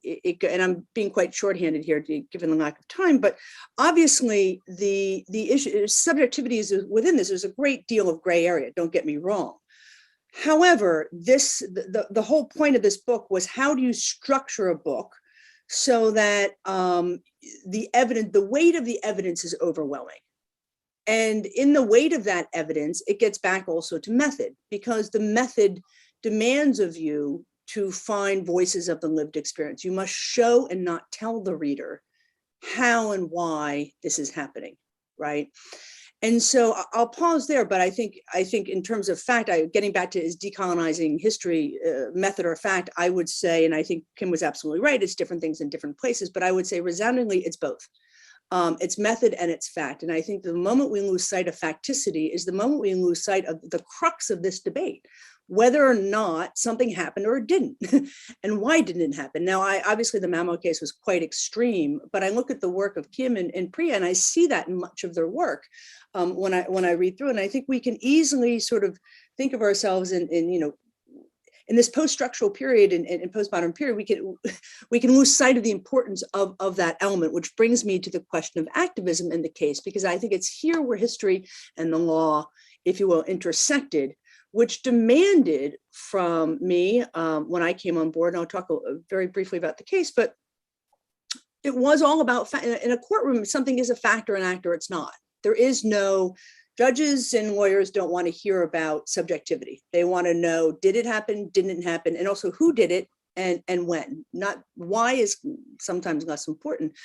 S4: and I'm being quite shorthanded here given the lack of time, but obviously the issue, subjectivity is within this, there's a great deal of gray area, don't get me wrong. However, the whole point of this book was, how do you structure a book so that the weight of the evidence is overwhelming? And in the weight of that evidence, it gets back also to method, because the method demands of you to find voices of the lived experience. You must show and not tell the reader how and why this is happening, right? And so I'll pause there, but I think in terms of fact, getting back to is decolonizing history method or fact, I would say, and I think Kim was absolutely right, it's different things in different places, but I would say resoundingly, it's both. It's method and it's fact. And I think the moment we lose sight of facticity is the moment we lose sight of the crux of this debate, whether or not something happened or it didn't, and why didn't it happen. Now, obviously the Mamo case was quite extreme, but I look at the work of Kim and Priya, and I see that in much of their work when I read through, and I think we can easily sort of think of ourselves in this post-structural period and postmodern period, we can lose sight of the importance of that element, which brings me to the question of activism in the case, because I think it's here where history and the law, if you will, intersected, which demanded from me when I came on board, and I'll talk very briefly about the case, but it was all about, in a courtroom, something is a fact or an act or it's not. There is no, judges and lawyers don't want to hear about subjectivity. They want to know, did it happen, didn't it happen, and also who did it and when. Not why is sometimes less important.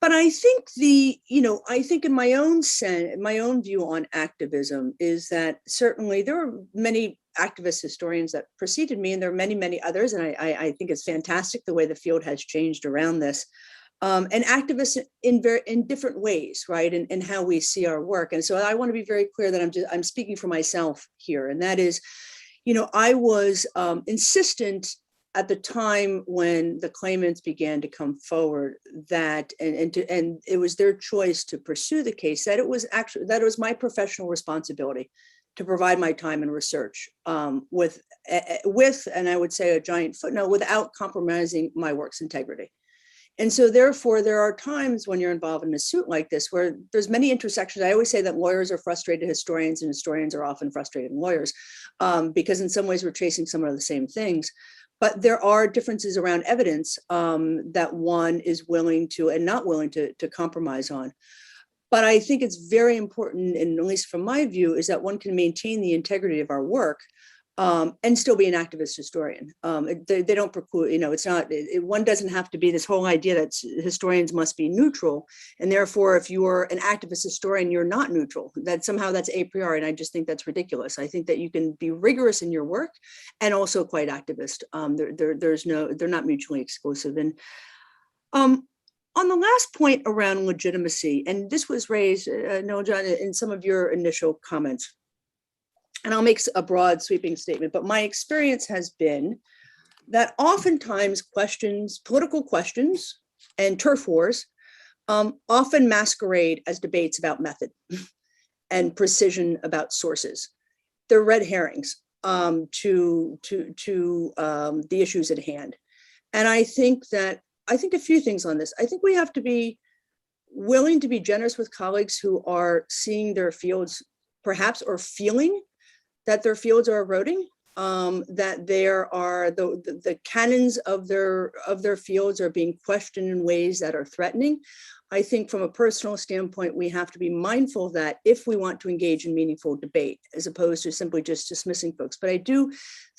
S4: But I think I think in my own view on activism is that certainly there are many activist historians that preceded me, and there are many, many others. And I think it's fantastic the way the field has changed around this. And activists in different ways, right? And how we see our work. And so I want to be very clear that I'm speaking for myself here. And that is, I was insistent at the time when the claimants began to come forward that, and it was their choice to pursue the case, that it was my professional responsibility to provide my time and research with, and I would say a giant footnote, without compromising my work's integrity. And so therefore, there are times when you're involved in a suit like this where there's many intersections. I always say that lawyers are frustrated historians and historians are often frustrated lawyers because in some ways we're chasing some of the same things. But there are differences around evidence that one is willing to and not willing to compromise on. But I think it's very important, and at least from my view, is that one can maintain the integrity of our work and still be an activist historian. They don't preclude, it's not, one doesn't have to be this whole idea that historians must be neutral. And therefore, if you're an activist historian, you're not neutral. That somehow that's a priori. And I just think that's ridiculous. I think that you can be rigorous in your work and also quite activist. They're not mutually exclusive. And on the last point around legitimacy, and this was raised, Noel John, in some of your initial comments, and I'll make a broad sweeping statement, but my experience has been that oftentimes political questions and turf wars often masquerade as debates about method and precision about sources. They're red herrings to the issues at hand. And I think a few things on this. I think we have to be willing to be generous with colleagues who are seeing their fields perhaps or feeling that their fields are eroding, that there are the canons of their fields are being questioned in ways that are threatening. I think from a personal standpoint, we have to be mindful of that if we want to engage in meaningful debate, as opposed to simply just dismissing folks. But I do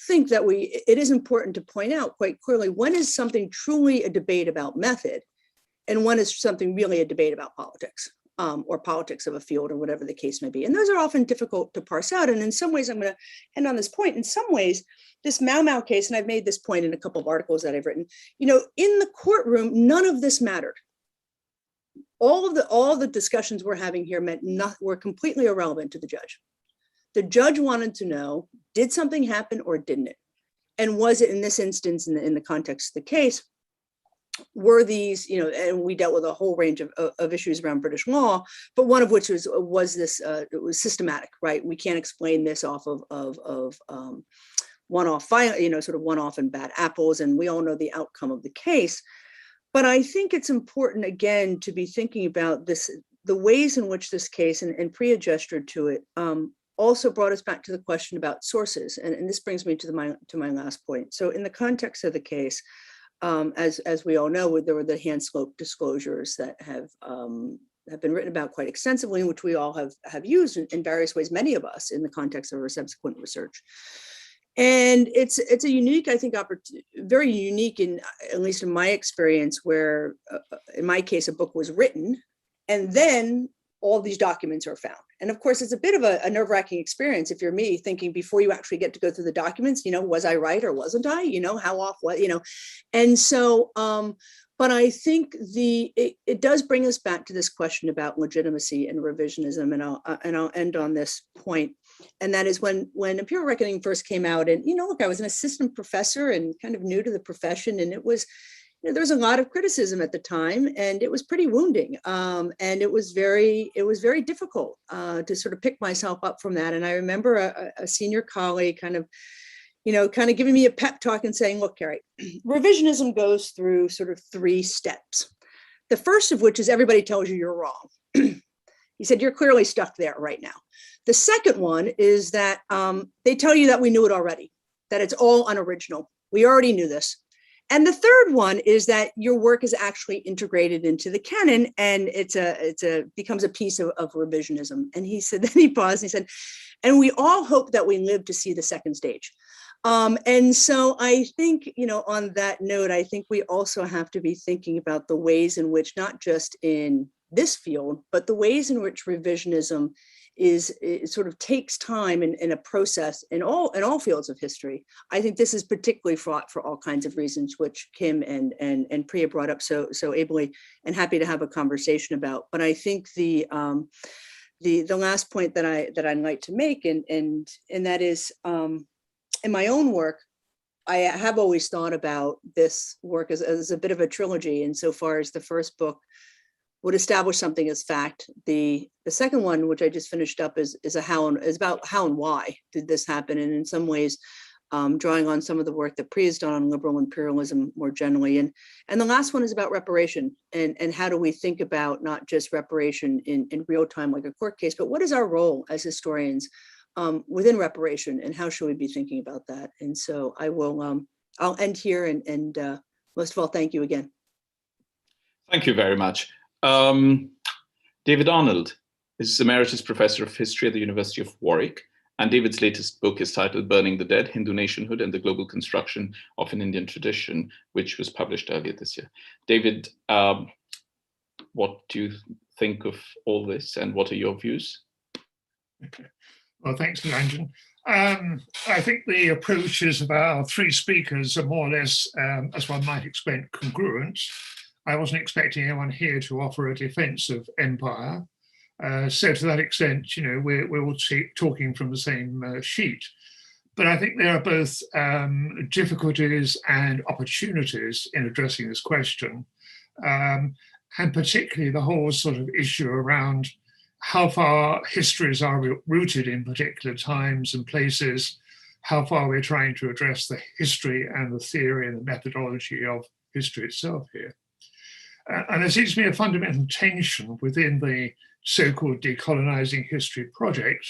S4: think that it is important to point out quite clearly, when is something truly a debate about method and when is something really a debate about politics? Or politics of a field or whatever the case may be. And those are often difficult to parse out. And in some ways, I'm going to end on this point. In some ways, this Mau case, and I've made this point in a couple of articles that I've written, in the courtroom, none of this mattered. All of the discussions we're having here were completely irrelevant to the judge. The judge wanted to know, did something happen or didn't it? And was it, in this instance, in the context of the case, were these, and we dealt with a whole range of issues around British law, but one of which was this, it was systematic, right? We can't explain this off of one-off, sort of one-off and bad apples, and we all know the outcome of the case. But I think it's important, again, to be thinking about this, the ways in which this case, and Priya gestured to it, also brought us back to the question about sources. And this brings me to my last point. So in the context of the case, as we all know, there were the hand slope disclosures that have been written about quite extensively, which we all have used in various ways, many of us, in the context of our subsequent research. And it's a unique, I think, very unique, at least in my experience, where in my case, a book was written and then all these documents are found. And of course, it's a bit of a nerve-wracking experience if you're me, thinking before you actually get to go through the documents, was I right or wasn't I? How off, what, And so, but I think it does bring us back to this question about legitimacy and revisionism, and I'll end on this point. And that is when Imperial Reckoning first came out, and look, I was an assistant professor and kind of new to the profession, and it was, there was a lot of criticism at the time, and it was pretty wounding, and it was very difficult to sort of pick myself up from that. And I remember a senior colleague kind of giving me a pep talk and saying, look, Carrie, revisionism goes through sort of 3 steps. The first of which is everybody tells you you're wrong. He said, you're clearly stuck there right now. The second one is that they tell you that we knew it already, that it's all unoriginal. We already knew this. And the third one is that your work is actually integrated into the canon, and it becomes a piece of revisionism. And he said, then he paused and he said, and we all hope that we live to see the second stage. And so I think, on that note, I think we also have to be thinking about the ways in which, not just in this field, but the ways in which revisionism it sort of takes time in a process in all fields of history. I think this is particularly fraught for all kinds of reasons, which Kim and Priya brought up so ably, and happy to have a conversation about. But I think the last point that I'd like to make, and that is, in my own work, I have always thought about this work as a bit of a trilogy, insofar as the first book would establish something as fact. The second one, which I just finished up, is about how and why did this happen, and in some ways, drawing on some of the work that Priya's done on liberal imperialism more generally. And the last one is about reparation, and how do we think about not just reparation in real time like a court case, but what is our role as historians within reparation, and how should we be thinking about that? And so I'll end here, and most of all, thank you again.
S1: Thank you very much. David Arnold is Emeritus Professor of History at the University of Warwick, and David's latest book is titled Burning the Dead, Hindu Nationhood and the Global Construction of an Indian Tradition, which was published earlier this year. David, what do you think of all this, and what are your views?
S5: Okay. Well, thanks, Nilanjan. I think the approaches of our 3 speakers are more or less, as one might expect, congruent. I wasn't expecting anyone here to offer a defense of empire. So to that extent, we're all talking from the same sheet. But I think there are both difficulties and opportunities in addressing this question, and particularly the whole sort of issue around how far histories are rooted in particular times and places, how far we're trying to address the history and the theory and the methodology of history itself here. And there seems to be a fundamental tension within the so-called Decolonising History project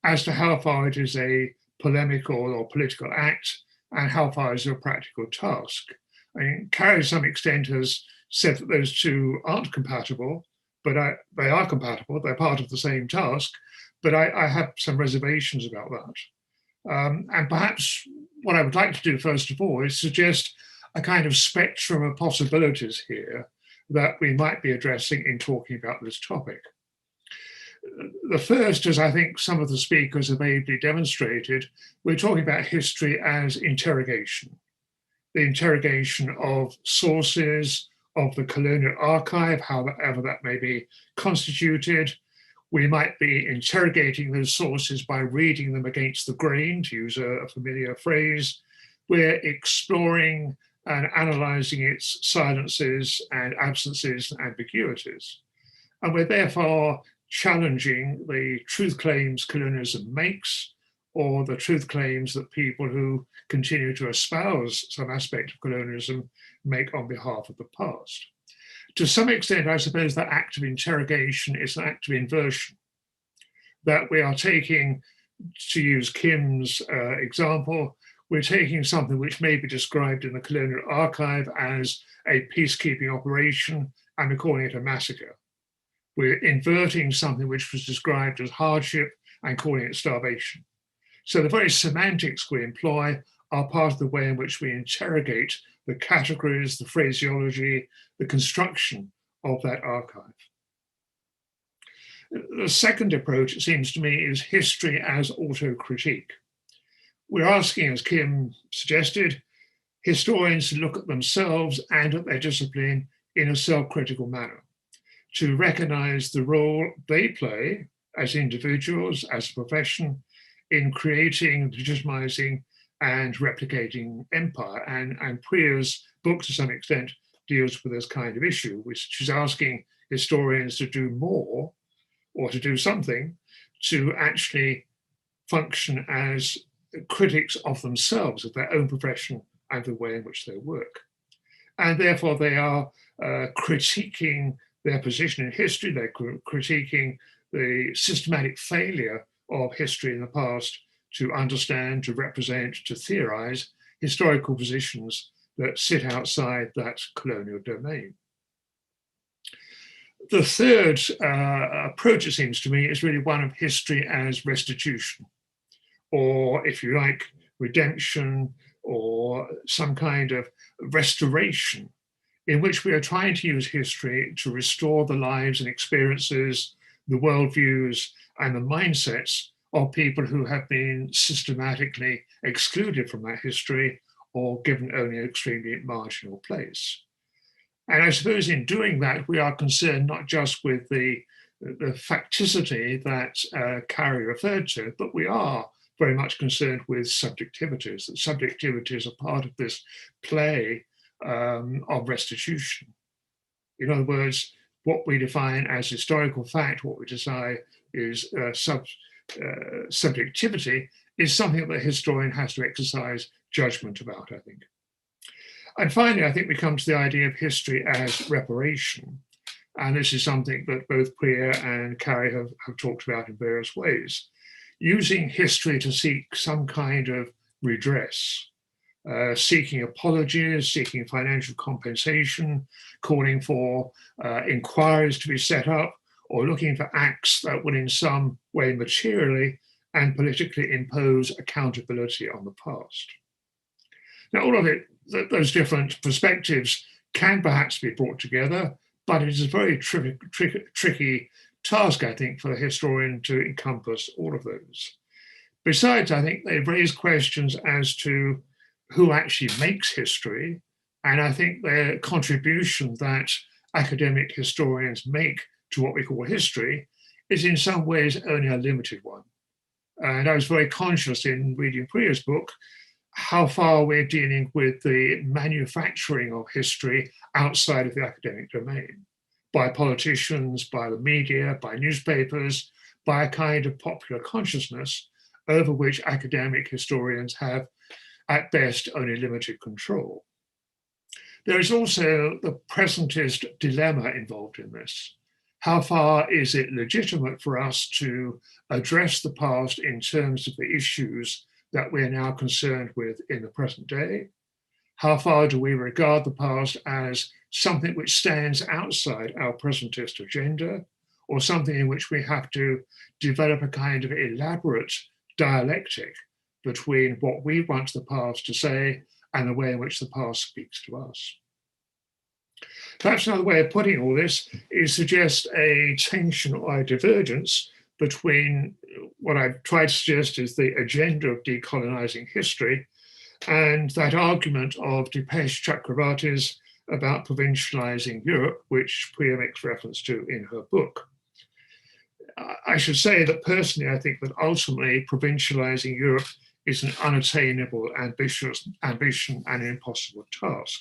S5: as to how far it is a polemical or political act and how far is it a practical task. I mean, Carrie, to some extent, has said that those two aren't compatible, but they are compatible, they're part of the same task, but I have some reservations about that. And perhaps what I would like to do, first of all, is suggest a kind of spectrum of possibilities here that we might be addressing in talking about this topic. The first, as I think some of the speakers have ably demonstrated, we're talking about history as interrogation. The interrogation of sources, of the colonial archive, however that may be constituted. We might be interrogating those sources by reading them against the grain, to use a familiar phrase. We're exploring and analysing its silences and absences and ambiguities. And we're therefore challenging the truth claims colonialism makes, or the truth claims that people who continue to espouse some aspect of colonialism make on behalf of the past. To some extent, I suppose that act of interrogation is an act of inversion, that we are taking, to use Kim's example, we're taking something which may be described in the colonial archive as a peacekeeping operation, and we're calling it a massacre. We're inverting something which was described as hardship and calling it starvation. So the very semantics we employ are part of the way in which we interrogate the categories, the phraseology, the construction of that archive. The second approach, it seems to me, is history as autocritique. We're asking, as Kim suggested, historians to look at themselves and at their discipline in a self-critical manner, to recognize the role they play as individuals, as a profession, in creating, legitimizing, and replicating empire. And Priya's book, to some extent, deals with this kind of issue, which is asking historians to do more, or to do something, to actually function as critics of themselves, of their own profession, and the way in which they work. And therefore, they are critiquing their position in history, they're critiquing the systematic failure of history in the past to understand, to represent, to theorize historical positions that sit outside that colonial domain. The third approach, it seems to me, is really one of history as restitution, or if you like, redemption, or some kind of restoration, in which we are trying to use history to restore the lives and experiences, the worldviews, and the mindsets of people who have been systematically excluded from that history or given only an extremely marginal place. And I suppose in doing that, we are concerned not just with the facticity that Carrie referred to, but we are very much concerned with subjectivities, that subjectivities are part of this play of restitution. In other words, what we define as historical fact, what we decide is subjectivity, is something that the historian has to exercise judgment about, I think. And finally, I think we come to the idea of history as reparation. And this is something that both Priya and Carrie have talked about in various ways. Using history to seek some kind of redress, seeking apologies, seeking financial compensation, calling for inquiries to be set up, or looking for acts that would in some way materially and politically impose accountability on the past. Now, all of it, those different perspectives can perhaps be brought together, but it is a very tricky task, I think, for the historian to encompass all of those. Besides, I think they raise questions as to who actually makes history, and I think the contribution that academic historians make to what we call history is in some ways only a limited one. And I was very conscious in reading Priya's book how far we're dealing with the manufacturing of history outside of the academic domain, by politicians, by the media, by newspapers, by a kind of popular consciousness over which academic historians have, at best, only limited control. There is also the presentist dilemma involved in this. How far is it legitimate for us to address the past in terms of the issues that we're now concerned with in the present day? How far do we regard the past as something which stands outside our presentist agenda, or something in which we have to develop a kind of elaborate dialectic between what we want the past to say and the way in which the past speaks to us? Perhaps another way of putting all this is suggest a tension or a divergence between what I've tried to suggest is the agenda of decolonizing history and that argument of Dipesh Chakravarty's about provincializing Europe, which Priya makes reference to in her book. I should say that personally, I think that ultimately provincializing Europe is an unattainable ambition and an impossible task.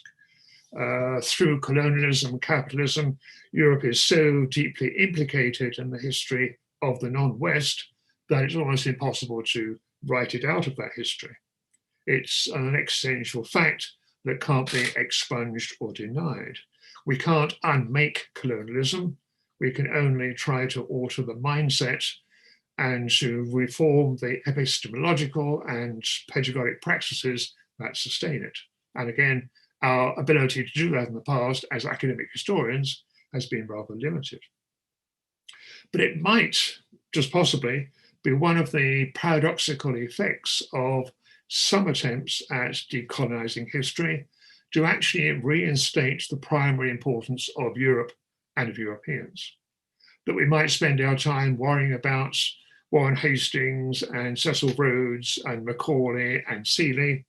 S5: Through colonialism, capitalism, Europe is so deeply implicated in the history of the non-West that it's almost impossible to write it out of that history. It's an existential fact that can't be expunged or denied. We can't unmake colonialism. We can only try to alter the mindset and to reform the epistemological and pedagogic practices that sustain it. And again, our ability to do that in the past as academic historians has been rather limited. But it might, just possibly, be one of the paradoxical effects of some attempts at decolonizing history to actually reinstate the primary importance of Europe and of Europeans. That we might spend our time worrying about Warren Hastings and Cecil Rhodes and Macaulay and Seeley,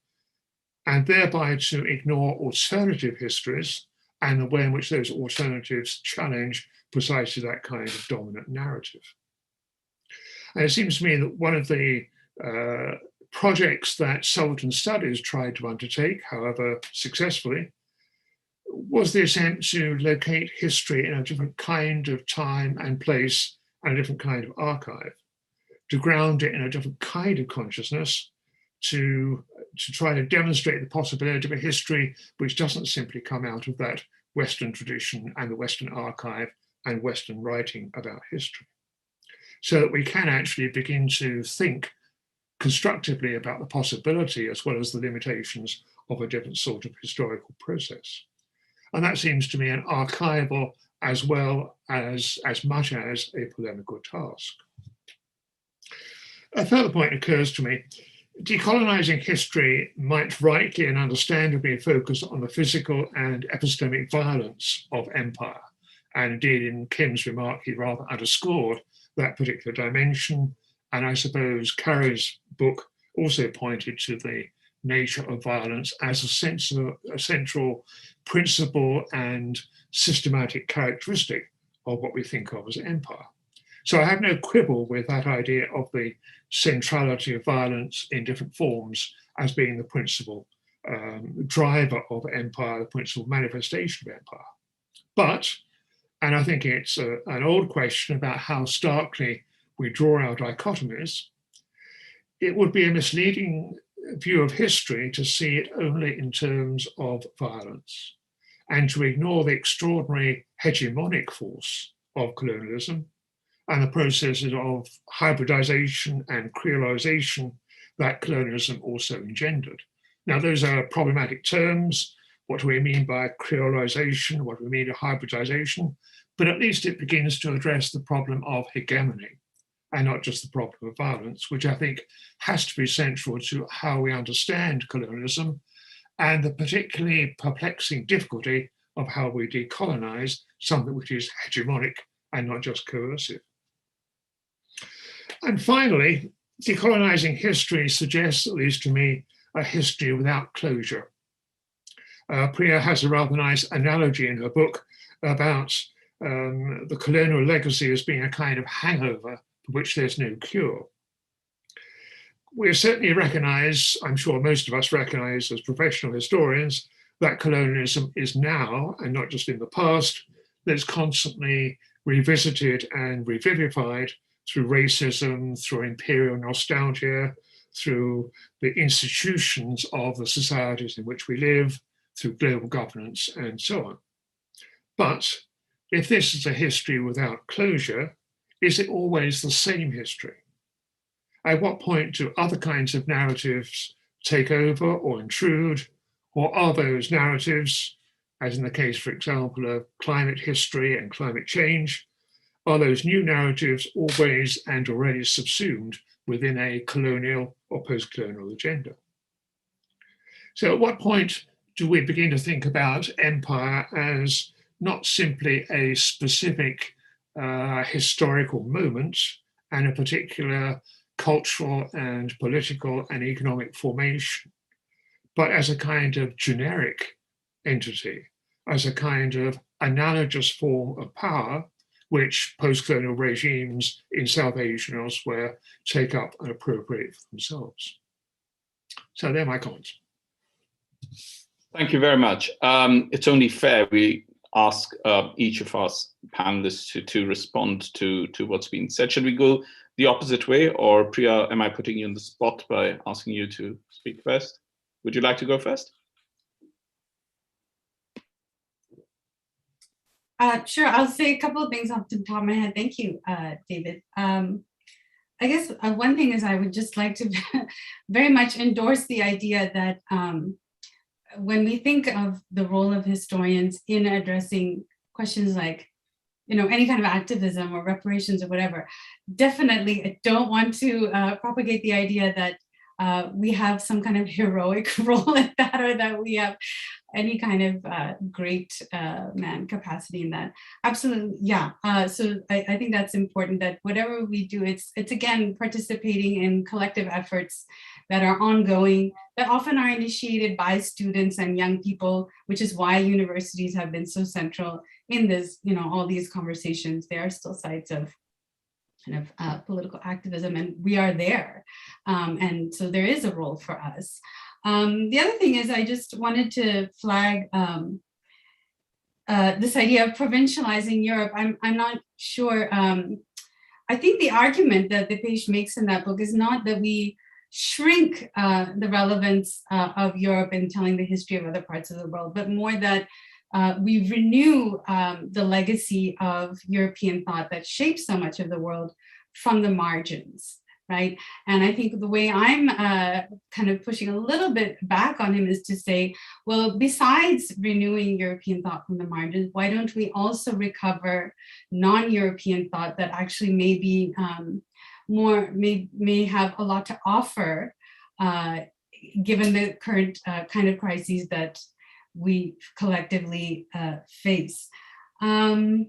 S5: and thereby to ignore alternative histories and the way in which those alternatives challenge precisely that kind of dominant narrative. And it seems to me that one of the projects that Sultan Studies tried to undertake, however successfully, was the attempt to locate history in a different kind of time and place and a different kind of archive, to ground it in a different kind of consciousness, to try to demonstrate the possibility of a history which doesn't simply come out of that Western tradition and the Western archive and Western writing about history, so that we can actually begin to think constructively about the possibility as well as the limitations of a different sort of historical process. And that seems to me an archival as well as much as a polemical task. A further point occurs to me. Decolonizing history might rightly and understandably focus on the physical and epistemic violence of empire. And indeed, in Kim's remark, he rather underscored that particular dimension. And I suppose Carey's book also pointed to the nature of violence as a central principle and systematic characteristic of what we think of as empire. So I have no quibble with that idea of the centrality of violence in different forms as being the principal driver of empire, the principal manifestation of empire. But, and I think it's an old question about how starkly we draw our dichotomies, it would be a misleading view of history to see it only in terms of violence and to ignore the extraordinary hegemonic force of colonialism and the processes of hybridization and creolization that colonialism also engendered. Now, those are problematic terms. What do we mean by creolization? What do we mean by hybridization? But at least it begins to address the problem of hegemony and not just the problem of violence, which I think has to be central to how we understand colonialism and the particularly perplexing difficulty of how we decolonize something which is hegemonic and not just coercive. And finally, decolonizing history suggests, at least to me, a history without closure. Priya has a rather nice analogy in her book about the colonial legacy as being a kind of hangover for which there's no cure. We certainly recognize, I'm sure most of us recognize as professional historians, that colonialism is now, and not just in the past, that it's constantly revisited and revivified through racism, through imperial nostalgia, through the institutions of the societies in which we live, through global governance, and so on. But if this is a history without closure, is it always the same history? At what point do other kinds of narratives take over or intrude, or are those narratives, as in the case, for example, of climate history and climate change, are those new narratives always and already subsumed within a colonial or post-colonial agenda? So at what point do we begin to think about empire as not simply a specific historical moment and a particular cultural and political and economic formation, but as a kind of generic entity, as a kind of analogous form of power, which post-colonial regimes in South Asia and elsewhere take up and appropriate for themselves. So they're my comments.
S1: Thank you very much. It's only fair we ask each of us panelists to respond to what's been said. Should we go the opposite way, or Priya, am I putting you on the spot by asking you to speak first? Would you like to go first?
S3: Sure, I'll say a couple of things off the top of my head. Thank you, David. I guess one thing is I would just like to very much endorse the idea that when we think of the role of historians in addressing questions like, any kind of activism or reparations or whatever, definitely I don't want to propagate the idea that we have some kind of heroic role in that, or that we have any kind of great man capacity in that. Absolutely, yeah. So I think that's important, that whatever we do, it's again participating in collective efforts that are ongoing, that often are initiated by students and young people, which is why universities have been so central in this, all these conversations. They are still sites of kind of political activism, and we are there. And so there is a role for us. The other thing is I just wanted to flag this idea of provincializing Europe. I'm not sure. I think the argument that Dipesh makes in that book is not that we shrink the relevance of Europe in telling the history of other parts of the world, but more that we renew the legacy of European thought that shapes so much of the world from the margins, right? And I think the way I'm kind of pushing a little bit back on him is to say, well, besides renewing European thought from the margins, why don't we also recover non-European thought that actually may be may have a lot to offer, given the current kind of crises that we collectively face. I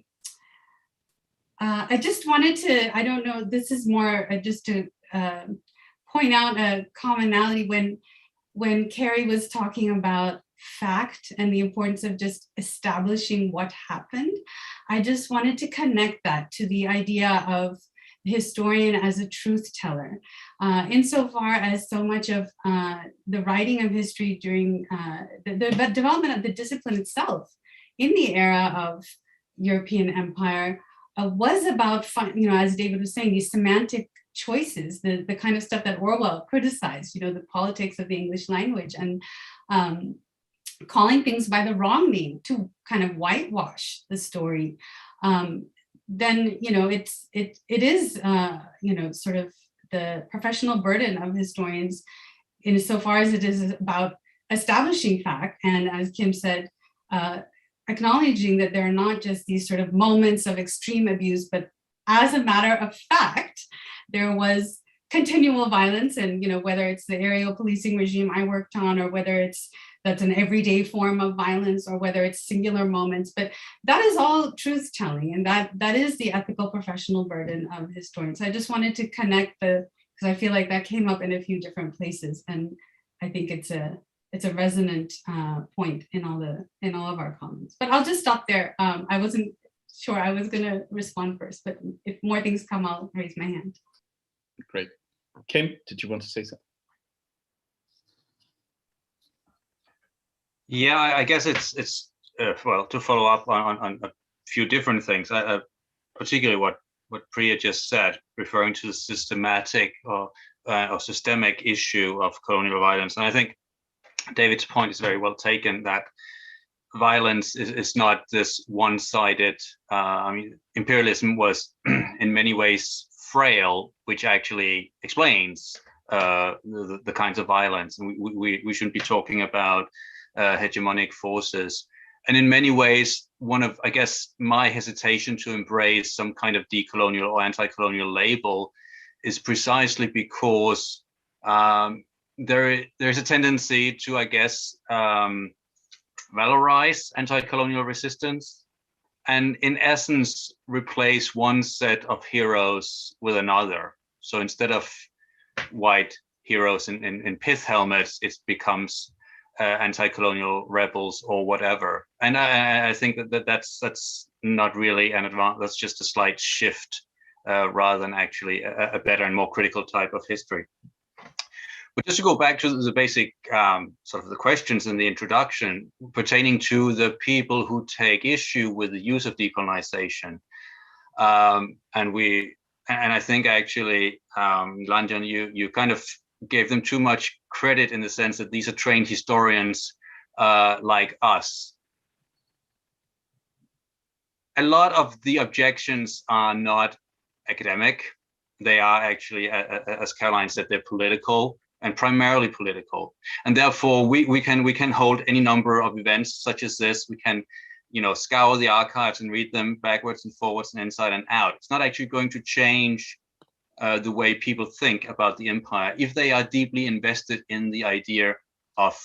S3: just wanted to, I don't know, this is more just to point out a commonality when Carrie was talking about fact and the importance of just establishing what happened. I just wanted to connect that to the idea of the historian as a truth teller, insofar as so much of the writing of history during the development of the discipline itself in the era of European empire was about, as David was saying, these semantic choices, the kind of stuff that Orwell criticized, the politics of the English language, and calling things by the wrong name to kind of whitewash the story. Then it is sort of the professional burden of historians insofar as it is about establishing fact, and as Kim said, acknowledging that there are not just these sort of moments of extreme abuse, but as a matter of fact, there was continual violence, and whether it's the aerial policing regime I worked on, or whether that's an everyday form of violence, or whether it's singular moments, but that is all truth telling, and that is the ethical professional burden of historians. So I just wanted to connect because I feel like that came up in a few different places, and I think it's a resonant point in all of our comments. But I'll just stop there. I wasn't sure I was going to respond first, but if more things come, I'll raise my hand.
S1: Great. Kim, did you want to say something?
S2: Yeah, I guess it's well, to follow up on a few different things, particularly what Priya just said, referring to the systematic or systemic issue of colonial violence. And I think David's point is very well taken, that violence is not this one-sided. Imperialism was in many ways frail, which actually explains the kinds of violence. And we shouldn't be talking about hegemonic forces. And in many ways, one of, I guess, my hesitation to embrace some kind of decolonial or anti-colonial label is precisely because there's a tendency to, I guess, valorize anti-colonial resistance, and in essence replace one set of heroes with another. So instead of white heroes in pith helmets, it becomes anti-colonial rebels or whatever. And I think that's not really an advance. That's just a slight shift rather than actually a better and more critical type of history. But just to go back to the basic sort of the questions in the introduction pertaining to the people who take issue with the use of decolonization, and we and I think actually, Lanjan, you kind of gave them too much credit in the sense that these are trained historians like us. A lot of the objections are not academic. They are actually, as Caroline said, they're political and primarily political. And therefore, we can hold any number of events such as this. We can, scour the archives and read them backwards and forwards and inside and out. It's not actually going to change the way people think about the empire if they are deeply invested in the idea of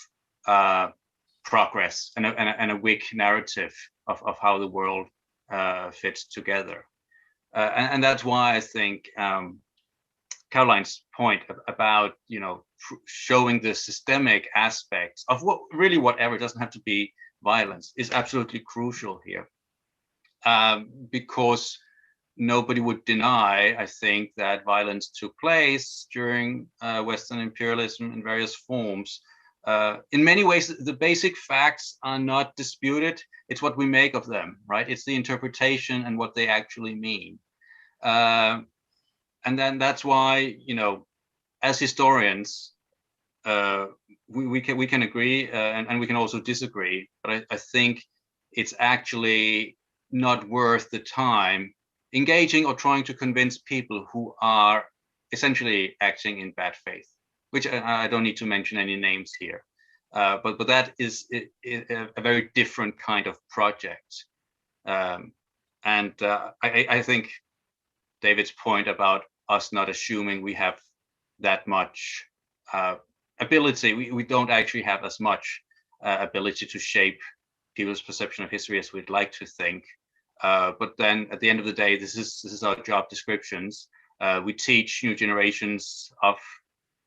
S2: progress and a Whig narrative of how the world fits together. And that's why I think Caroline's point about showing the systemic aspects of whatever, it doesn't have to be violence, is absolutely crucial here, because nobody would deny, I think, that violence took place during Western imperialism in various forms. In many ways, the basic facts are not disputed. It's what we make of them, right? It's the interpretation and what they actually mean. And then that's why, as historians, we can agree and we can also disagree. But I think it's actually not worth the time engaging or trying to convince people who are essentially acting in bad faith, which I don't need to mention any names here. But that is a very different kind of project. And I think David's point about us not assuming we have that much ability, we don't actually have as much ability to shape people's perception of history as we'd like to think. But then at the end of the day, this is our job descriptions. We teach new generations of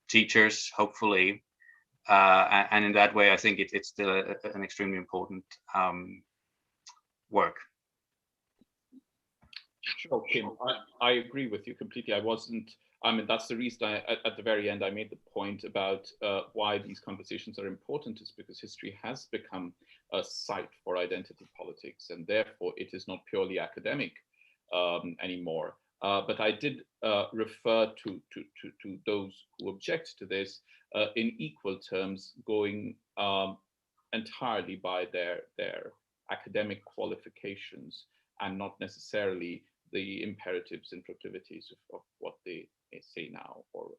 S2: teachers, hopefully. And in that way, I think it's still an extremely important work.
S1: Sure, Kim, I agree with you completely. That's the reason at the very end I made the point about why these conversations are important, is because history has become a site for identity politics, and therefore it is not purely academic anymore. But I did refer to those who object to this in equal terms, going entirely by their academic qualifications and not necessarily the imperatives and proclivities of what they say now or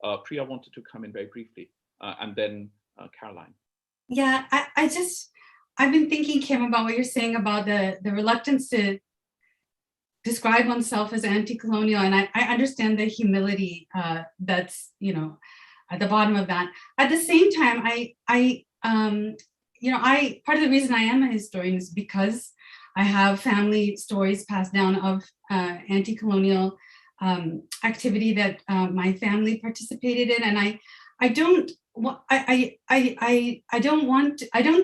S1: not. Priya wanted to come in very briefly, and then Caroline.
S3: Yeah, I've been thinking, Kim, about what you're saying about the reluctance to describe oneself as anti-colonial, and I understand the humility that's at the bottom of that. At the same time, part of the reason I am a historian is because I have family stories passed down of anti-colonial activity that my family participated in, and I don't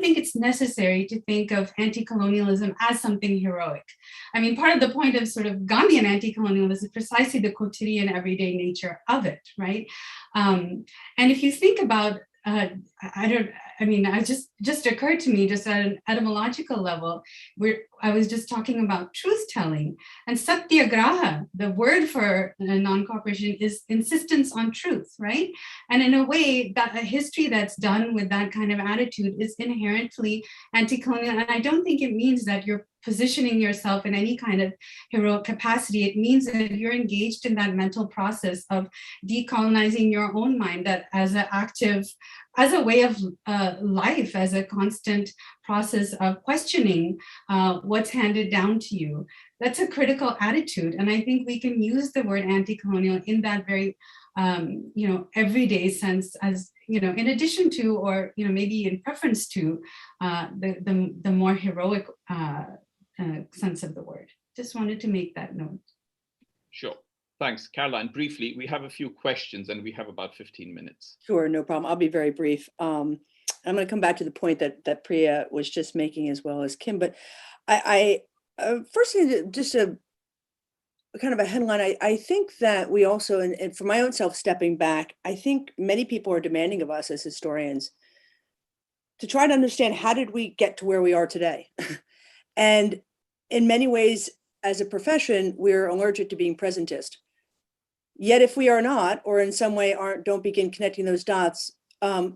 S3: think it's necessary to think of anti-colonialism as something heroic. I mean, part of the point of sort of Gandhian anti-colonialism is precisely the quotidian everyday nature of it, right? And if you think about, it just occurred to me, just at an etymological level, where I was just talking about truth-telling, and satyagraha, the word for non-cooperation, is insistence on truth, right? And in a way, that a history that's done with that kind of attitude is inherently anti-colonial. And I don't think it means that you're positioning yourself in any kind of heroic capacity. It means that you're engaged in that mental process of decolonizing your own mind, that as a way of life, as a constant process of questioning what's handed down to you. That's a critical attitude. And I think we can use the word anti-colonial in that very, everyday sense, as, in addition to, or, maybe in preference to the more heroic sense of the word. Just wanted to make that note.
S1: Sure. Thanks, Caroline. Briefly, we have a few questions and we have about 15 minutes.
S4: Sure, no problem. I'll be very brief. I'm going to come back to the point that Priya was just making, as well as Kim. But I first thing, just a kind of a headline. I think that we also, and for my own self, stepping back, I think many people are demanding of us as historians to try to understand, how did we get to where we are today? And in many ways, as a profession, we're allergic to being presentist. Yet if we are not, or in some way don't begin connecting those dots,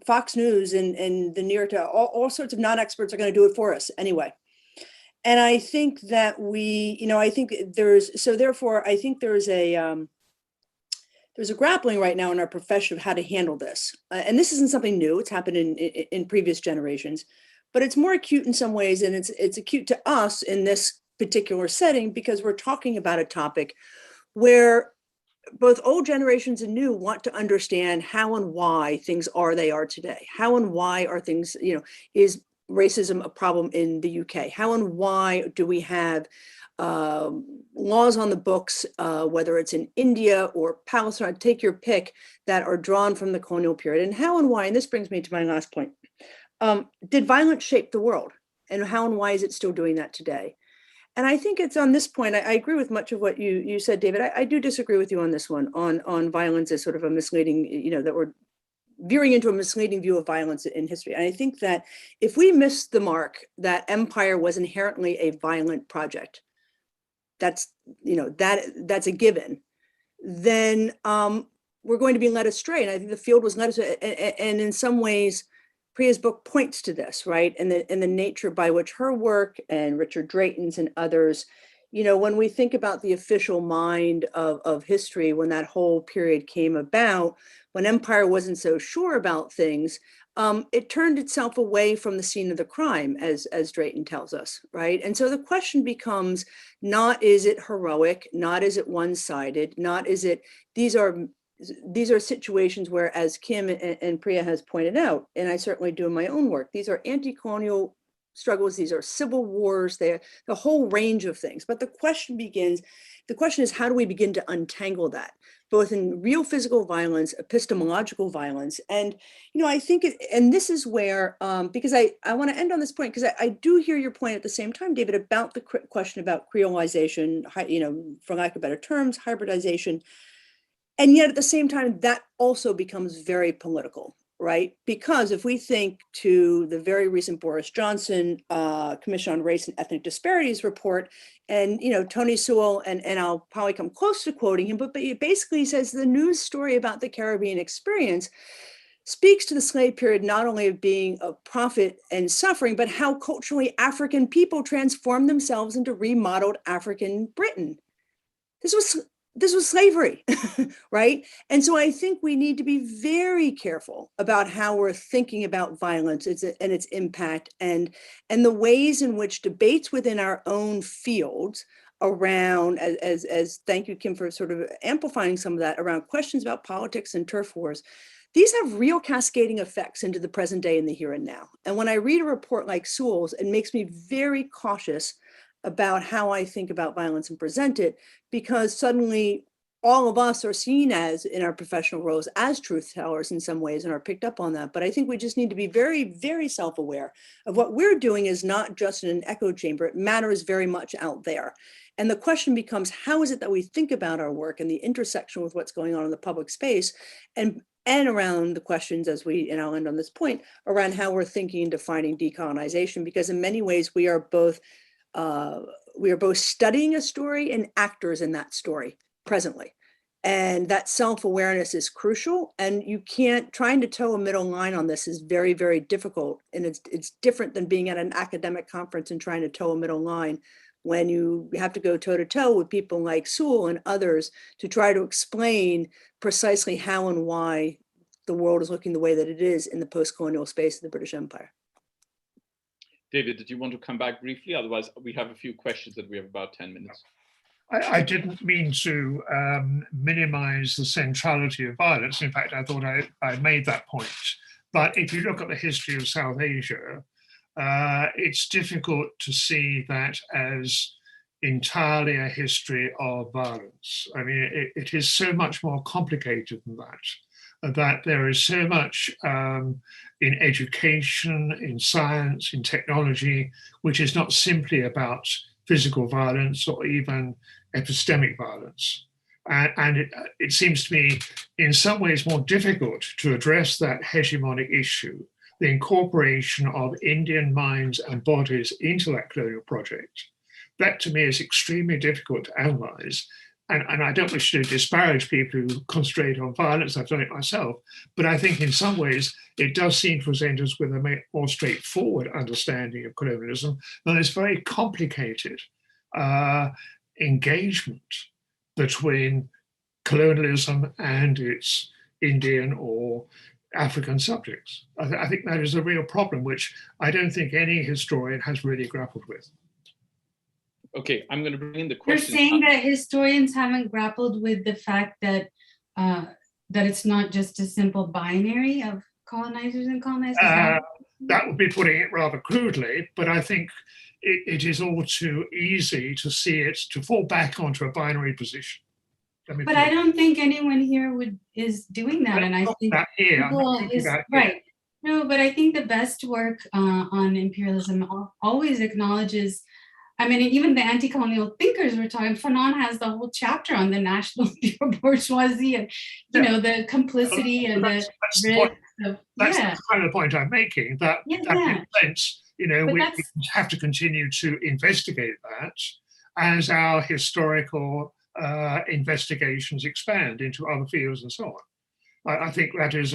S4: Fox News and the New York Times, all sorts of non-experts are going to do it for us anyway. And I think that I think there's a grappling right now in our profession of how to handle this. And this isn't something new. It's happened in previous generations, but it's more acute in some ways. And it's acute to us in this particular setting because we're talking about a topic where both old generations and new want to understand how and why things are they are today. How and why are things, is racism a problem in the UK? How and why do we have laws on the books, whether it's in India or Palestine, take your pick, that are drawn from the colonial period? And how and why, and this brings me to my last point, did violence shape the world? And how and why is it still doing that today? And I think it's on this point, I agree with much of what you said, David. I do disagree with you on this one, on violence as sort of a misleading, that we're veering into a misleading view of violence in history. And I think that if we miss the mark that empire was inherently a violent project, that's a given, then we're going to be led astray. And I think the field was led astray. And in some ways, Priya's book points to this, right? And the nature by which her work and Richard Drayton's and others, when we think about the official mind of history, when that whole period came about, when empire wasn't so sure about things, it turned itself away from the scene of the crime, as Drayton tells us, right? And so the question becomes, not is it heroic, not is it one-sided, not is it, these are situations where, as Kim and Priya has pointed out, and I certainly do in my own work, these are anti-colonial struggles, these are civil wars, they're the whole range of things. But the question is, how do we begin to untangle that, both in real physical violence, epistemological violence? And, I think, and this is where, because I want to end on this point, because I do hear your point at the same time, David, about the question about creolization, for lack of better terms, hybridization. And yet at the same time, that also becomes very political, right? Because if we think to the very recent Boris Johnson Commission on Race and Ethnic Disparities report, and Tony Sewell, and I'll probably come close to quoting him, but he basically says the news story about the Caribbean experience speaks to the slave period not only of being of profit and suffering, but how culturally African people transformed themselves into remodeled African Britain. This was slavery, right? And so I think we need to be very careful about how we're thinking about violence and its impact, and the ways in which debates within our own fields around, as thank you, Kim, for sort of amplifying some of that, around questions about politics and turf wars. These have real cascading effects into the present day and the here and now. And when I read a report like Sewell's, it makes me very cautious about how I think about violence and present it, because suddenly all of us are seen as, in our professional roles, as truth tellers in some ways and are picked up on that. But I think we just need to be very, very self-aware of what we're doing is not just in an echo chamber. It matters very much out there. And the question becomes, how is it that we think about our work and the intersection with what's going on in the public space, and around the questions, and I'll end on this point, around how we're thinking and defining decolonization, because in many ways we are both studying a story and actors in that story presently. And that self-awareness is crucial. And trying to toe a middle line on this is very, very difficult. And it's different than being at an academic conference and trying to toe a middle line, when you have to go toe to toe with people like Sewell and others to try to explain precisely how and why the world is looking the way that it is in the post-colonial space of the British Empire.
S1: David, did you want to come back briefly? Otherwise, we have a few questions that we have about 10 minutes.
S5: I didn't mean to minimize the centrality of violence. In fact, I thought I made that point. But if you look at the history of South Asia, it's difficult to see that as entirely a history of violence. I mean, it is so much more complicated than that there is so much in education, in science, in technology, which is not simply about physical violence or even epistemic violence. And it seems to me in some ways more difficult to address that hegemonic issue, the incorporation of Indian minds and bodies into that colonial project, that to me is extremely difficult to analyze. And I don't wish to disparage people who concentrate on violence. I've done it myself. But I think in some ways, it does seem to present us with a more straightforward understanding of colonialism than this very complicated engagement between colonialism and its Indian or African subjects. I think that is a real problem, which I don't think any historian has really grappled with.
S1: Okay, I'm going to bring in the
S3: You're
S1: question.
S3: saying that historians haven't grappled with the fact that that it's not just a simple binary of colonizers and colonized?
S5: That would be putting it rather crudely, but I think it is all too easy to see it, to fall back onto a binary position.
S3: But I don't think anyone here is doing that, and I think people right. No, but I think the best work on imperialism always acknowledges. I mean, even the anti-colonial thinkers were talking. Fanon has the whole chapter on the national bourgeoisie and the complicity and
S5: that's
S3: the
S5: kind of the point I'm making. That makes sense. We have to continue to investigate that as our historical investigations expand into other fields and so on. I think that's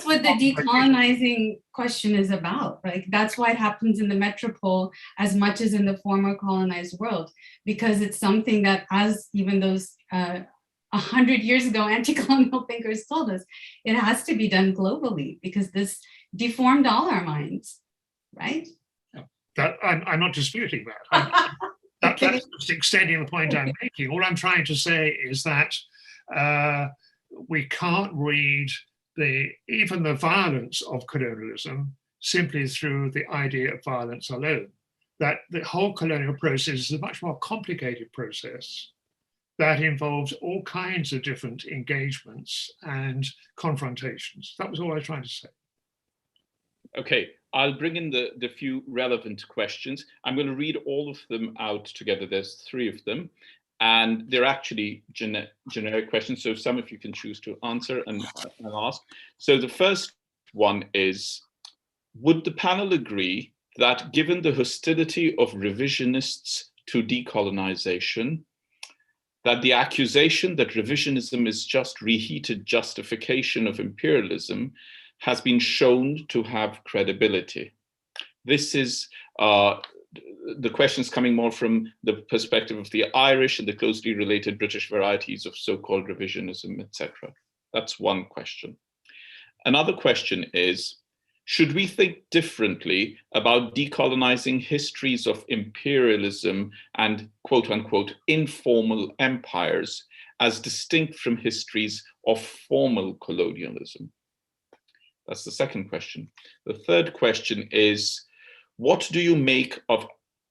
S3: what the decolonizing question is about, right? That's why it happens in the metropole as much as in the former colonized world, because it's something that, as even those 100 years ago anti-colonial thinkers told us, it has to be done globally because this deformed all our minds, right?
S5: That I'm not disputing that. That's just extending the point I'm making. All I'm trying to say is that we can't read even the violence of colonialism simply through the idea of violence alone. That the whole colonial process is a much more complicated process that involves all kinds of different engagements and confrontations. That was all I was trying to say.
S1: Okay, I'll bring in the few relevant questions. I'm going to read all of them out together. There's 3 of them. And they're actually generic questions, so some of you can choose to answer and ask. So the first one is, would the panel agree that given the hostility of revisionists to decolonization, that the accusation that revisionism is just reheated justification of imperialism has been shown to have credibility? This is the questions coming more from the perspective of the Irish and the closely related British varieties of so-called revisionism, etc. That's one question. Another question is, should we think differently about decolonizing histories of imperialism and quote unquote informal empires as distinct from histories of formal colonialism? That's the second question. The third question is, what do you make of,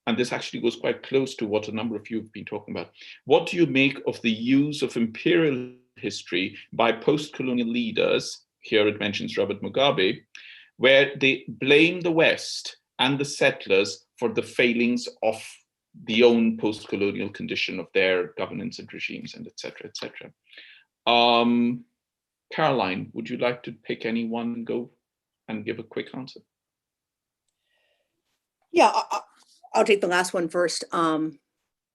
S1: and this actually goes quite close to what a number of you have been talking about, what do you make of the use of imperial history by post-colonial leaders, here it mentions Robert Mugabe, where they blame the West and the settlers for the failings of the own post-colonial condition of their governance and regimes, and et cetera, et cetera. Caroline, would you like to pick any one and go and give a quick answer?
S4: Yeah, I'll take the last one first. Look,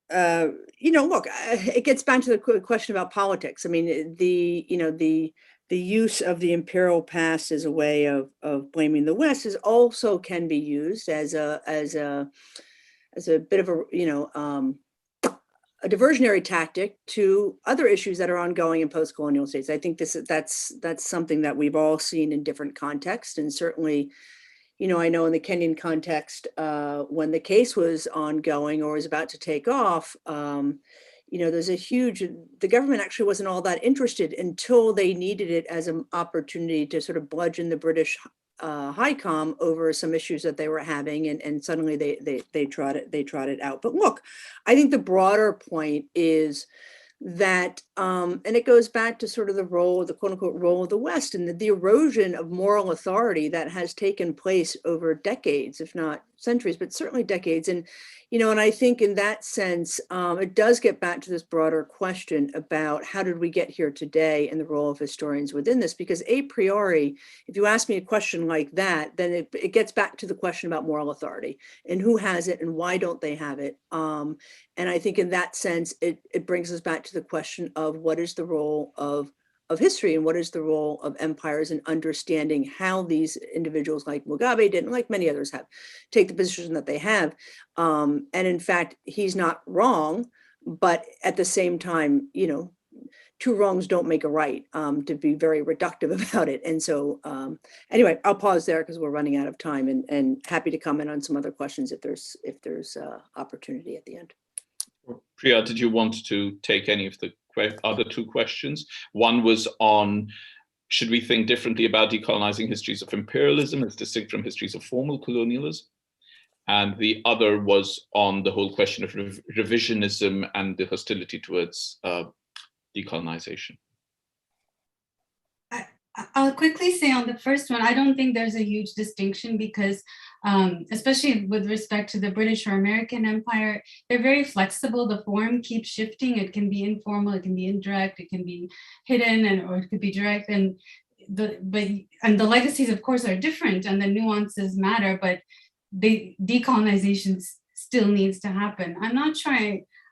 S4: it gets back to the question about politics. I mean, the use of the imperial past as a way of blaming the West is also can be used as a bit of a diversionary tactic to other issues that are ongoing in post-colonial states. I think that's something that we've all seen in different contexts, and certainly, I know in the Kenyan context, when the case was ongoing or was about to take off, there's the government actually wasn't all that interested until they needed it as an opportunity to sort of bludgeon the British High Com over some issues that they were having, and suddenly they trot it out. But look, I think the broader point is that, and it goes back to sort of the role, the quote unquote role of the West, and the erosion of moral authority that has taken place over decades, if not centuries, but certainly decades. And, and I think in that sense, it does get back to this broader question about how did we get here today and the role of historians within this, because a priori, if you ask me a question like that, then it gets back to the question about moral authority and who has it and why don't they have it. And I think in that sense, it brings us back to the question of what is the role of history and what is the role of empires in understanding how these individuals like Mugabe did, and like many others have, take the position that they have. And in fact, he's not wrong, but at the same time, two wrongs don't make a right, to be very reductive about it. And so anyway, I'll pause there because we're running out of time, and happy to comment on some other questions if there's opportunity at the end.
S1: Priya, did you want to take any of the other two questions? One was on, should we think differently about decolonizing histories of imperialism as distinct from histories of formal colonialism? And the other was on the whole question of revisionism and the hostility towards decolonization.
S3: I'll quickly say on the first one, I don't think there's a huge distinction because especially with respect to the British or American Empire, they're very flexible. The form keeps shifting. It can be informal, it can be indirect, it can be hidden, or it could be direct. And the legacies, of course, are different and the nuances matter, but the decolonization still needs to happen. I'm not sure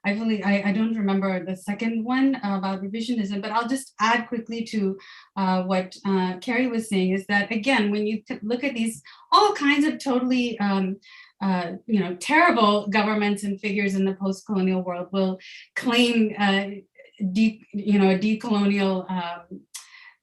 S3: I don't remember the second one about revisionism, but I'll just add quickly to what Carrie was saying, is that, again, when you look at these all kinds of totally terrible governments and figures in the post-colonial world will claim a decolonial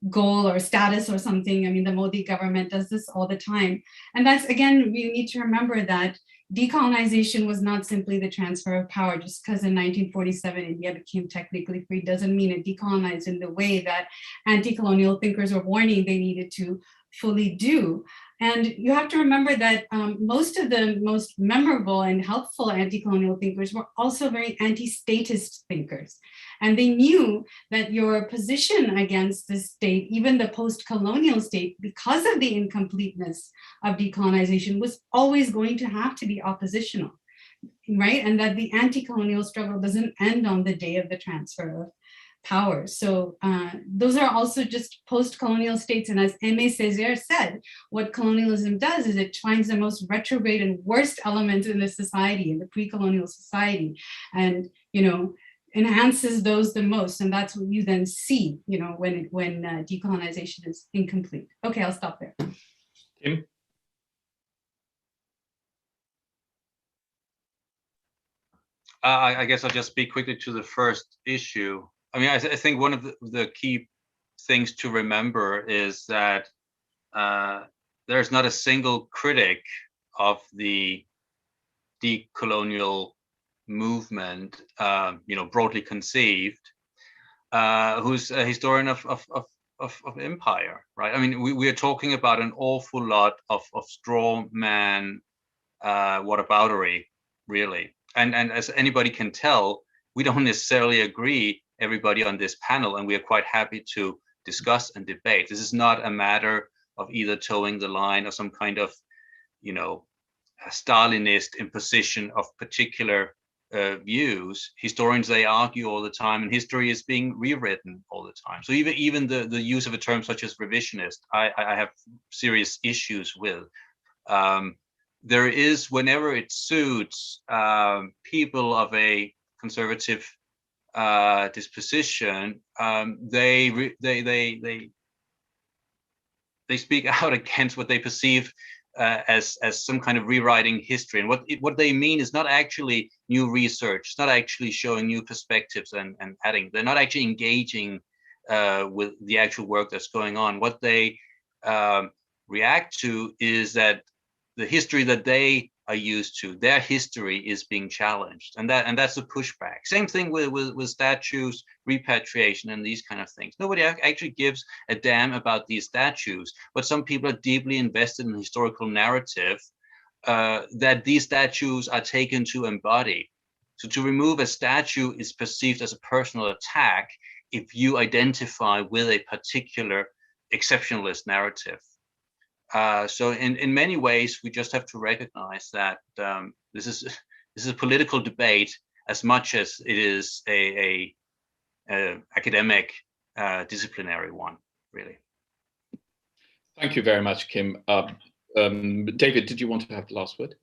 S3: goal or status or something. I mean, the Modi government does this all the time. And that's, again, we need to remember that decolonization was not simply the transfer of power. Just because in 1947 India became technically free doesn't mean it decolonized in the way that anti-colonial thinkers were warning they needed to fully do. And you have to remember that most of the most memorable and helpful anti-colonial thinkers were also very anti-statist thinkers. And they knew that your position against the state, even the post-colonial state, because of the incompleteness of decolonization, was always going to have to be oppositional, right? And that the anti-colonial struggle doesn't end on the day of the transfer of power. So those are also just post-colonial states. And as Aimé Césaire said, what colonialism does is it finds the most retrograde and worst elements in the society, in the pre-colonial society, and, enhances those the most. And that's what you then see, when decolonization is incomplete. Okay, I'll stop there.
S1: Tim?
S2: I guess I'll just speak quickly to the first issue. I mean, I think one of the key things to remember is that there's not a single critic of the decolonial movement, broadly conceived, who's a historian of empire, right? I mean, we are talking about an awful lot of straw man whataboutery, really. And as anybody can tell, we don't necessarily agree, everybody on this panel, and we are quite happy to discuss and debate. This is not a matter of either towing the line or some kind of, a Stalinist imposition of particular views. Historians, they argue all the time, and history is being rewritten all the time. So even the use of a term such as revisionist, I have serious issues with. There is, whenever it suits people of a conservative disposition, they speak out against what they perceive as some kind of rewriting history. And what they mean is not actually new research, it's not actually showing new perspectives and adding. They're not actually engaging with the actual work that's going on. What they react to is that the history that they are used to, their history is being challenged, and that's a pushback. Same thing with statues, repatriation, and these kind of things. Nobody actually gives a damn about these statues, but some people are deeply invested in the historical narrative that these statues are taken to embody. So to remove a statue is perceived as a personal attack if you identify with a particular exceptionalist narrative. So in many ways, we just have to recognize that this is a political debate as much as it is a academic disciplinary one, really.
S1: Thank you very much, Kim. David, did you want to have the last word?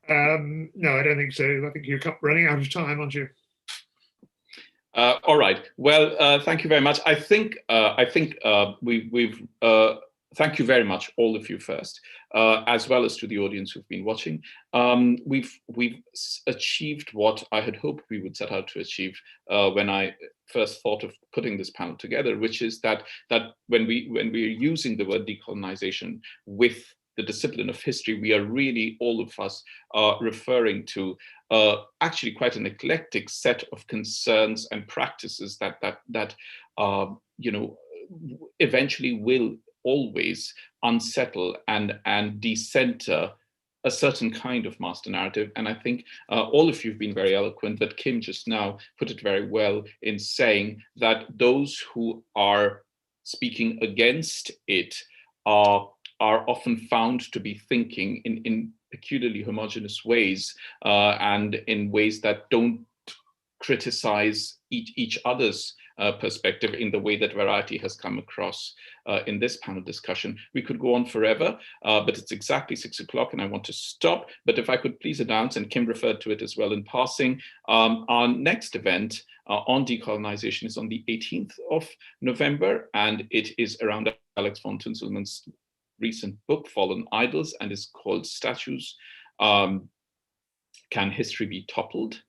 S5: No, I don't think so. I think you're running out of time, aren't you?
S1: All right. Well, thank you very much. I think we've thank you very much, all of you first, as well as to the audience who've been watching. We've achieved what I had hoped we would set out to achieve when I first thought of putting this panel together, which is that when we're using the word decolonization with the discipline of history, we are really, all of us, referring to actually quite an eclectic set of concerns and practices that you know, eventually will always unsettle and decenter a certain kind of master narrative. And I think all of you have been very eloquent, but Kim just now put it very well in saying that those who are speaking against it are often found to be thinking in peculiarly homogeneous ways and in ways that don't criticize each other's perspective in the way that variety has come across in this panel discussion. We could go on forever, but it's exactly 6 o'clock and I want to stop. But if I could please announce, and Kim referred to it as well in passing, our next event on decolonization is on the 18th of November, and it is around Alex von Tinselmann's recent book, Fallen Idols, and is called Statues, Can History Be Toppled?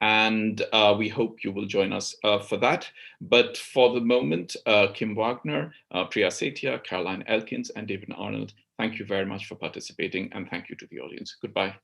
S1: And we hope you will join us for that. But for the moment, Kim Wagner, Priya Satia, Caroline Elkins, and David Arnold, thank you very much for participating, and thank you to the audience. Goodbye.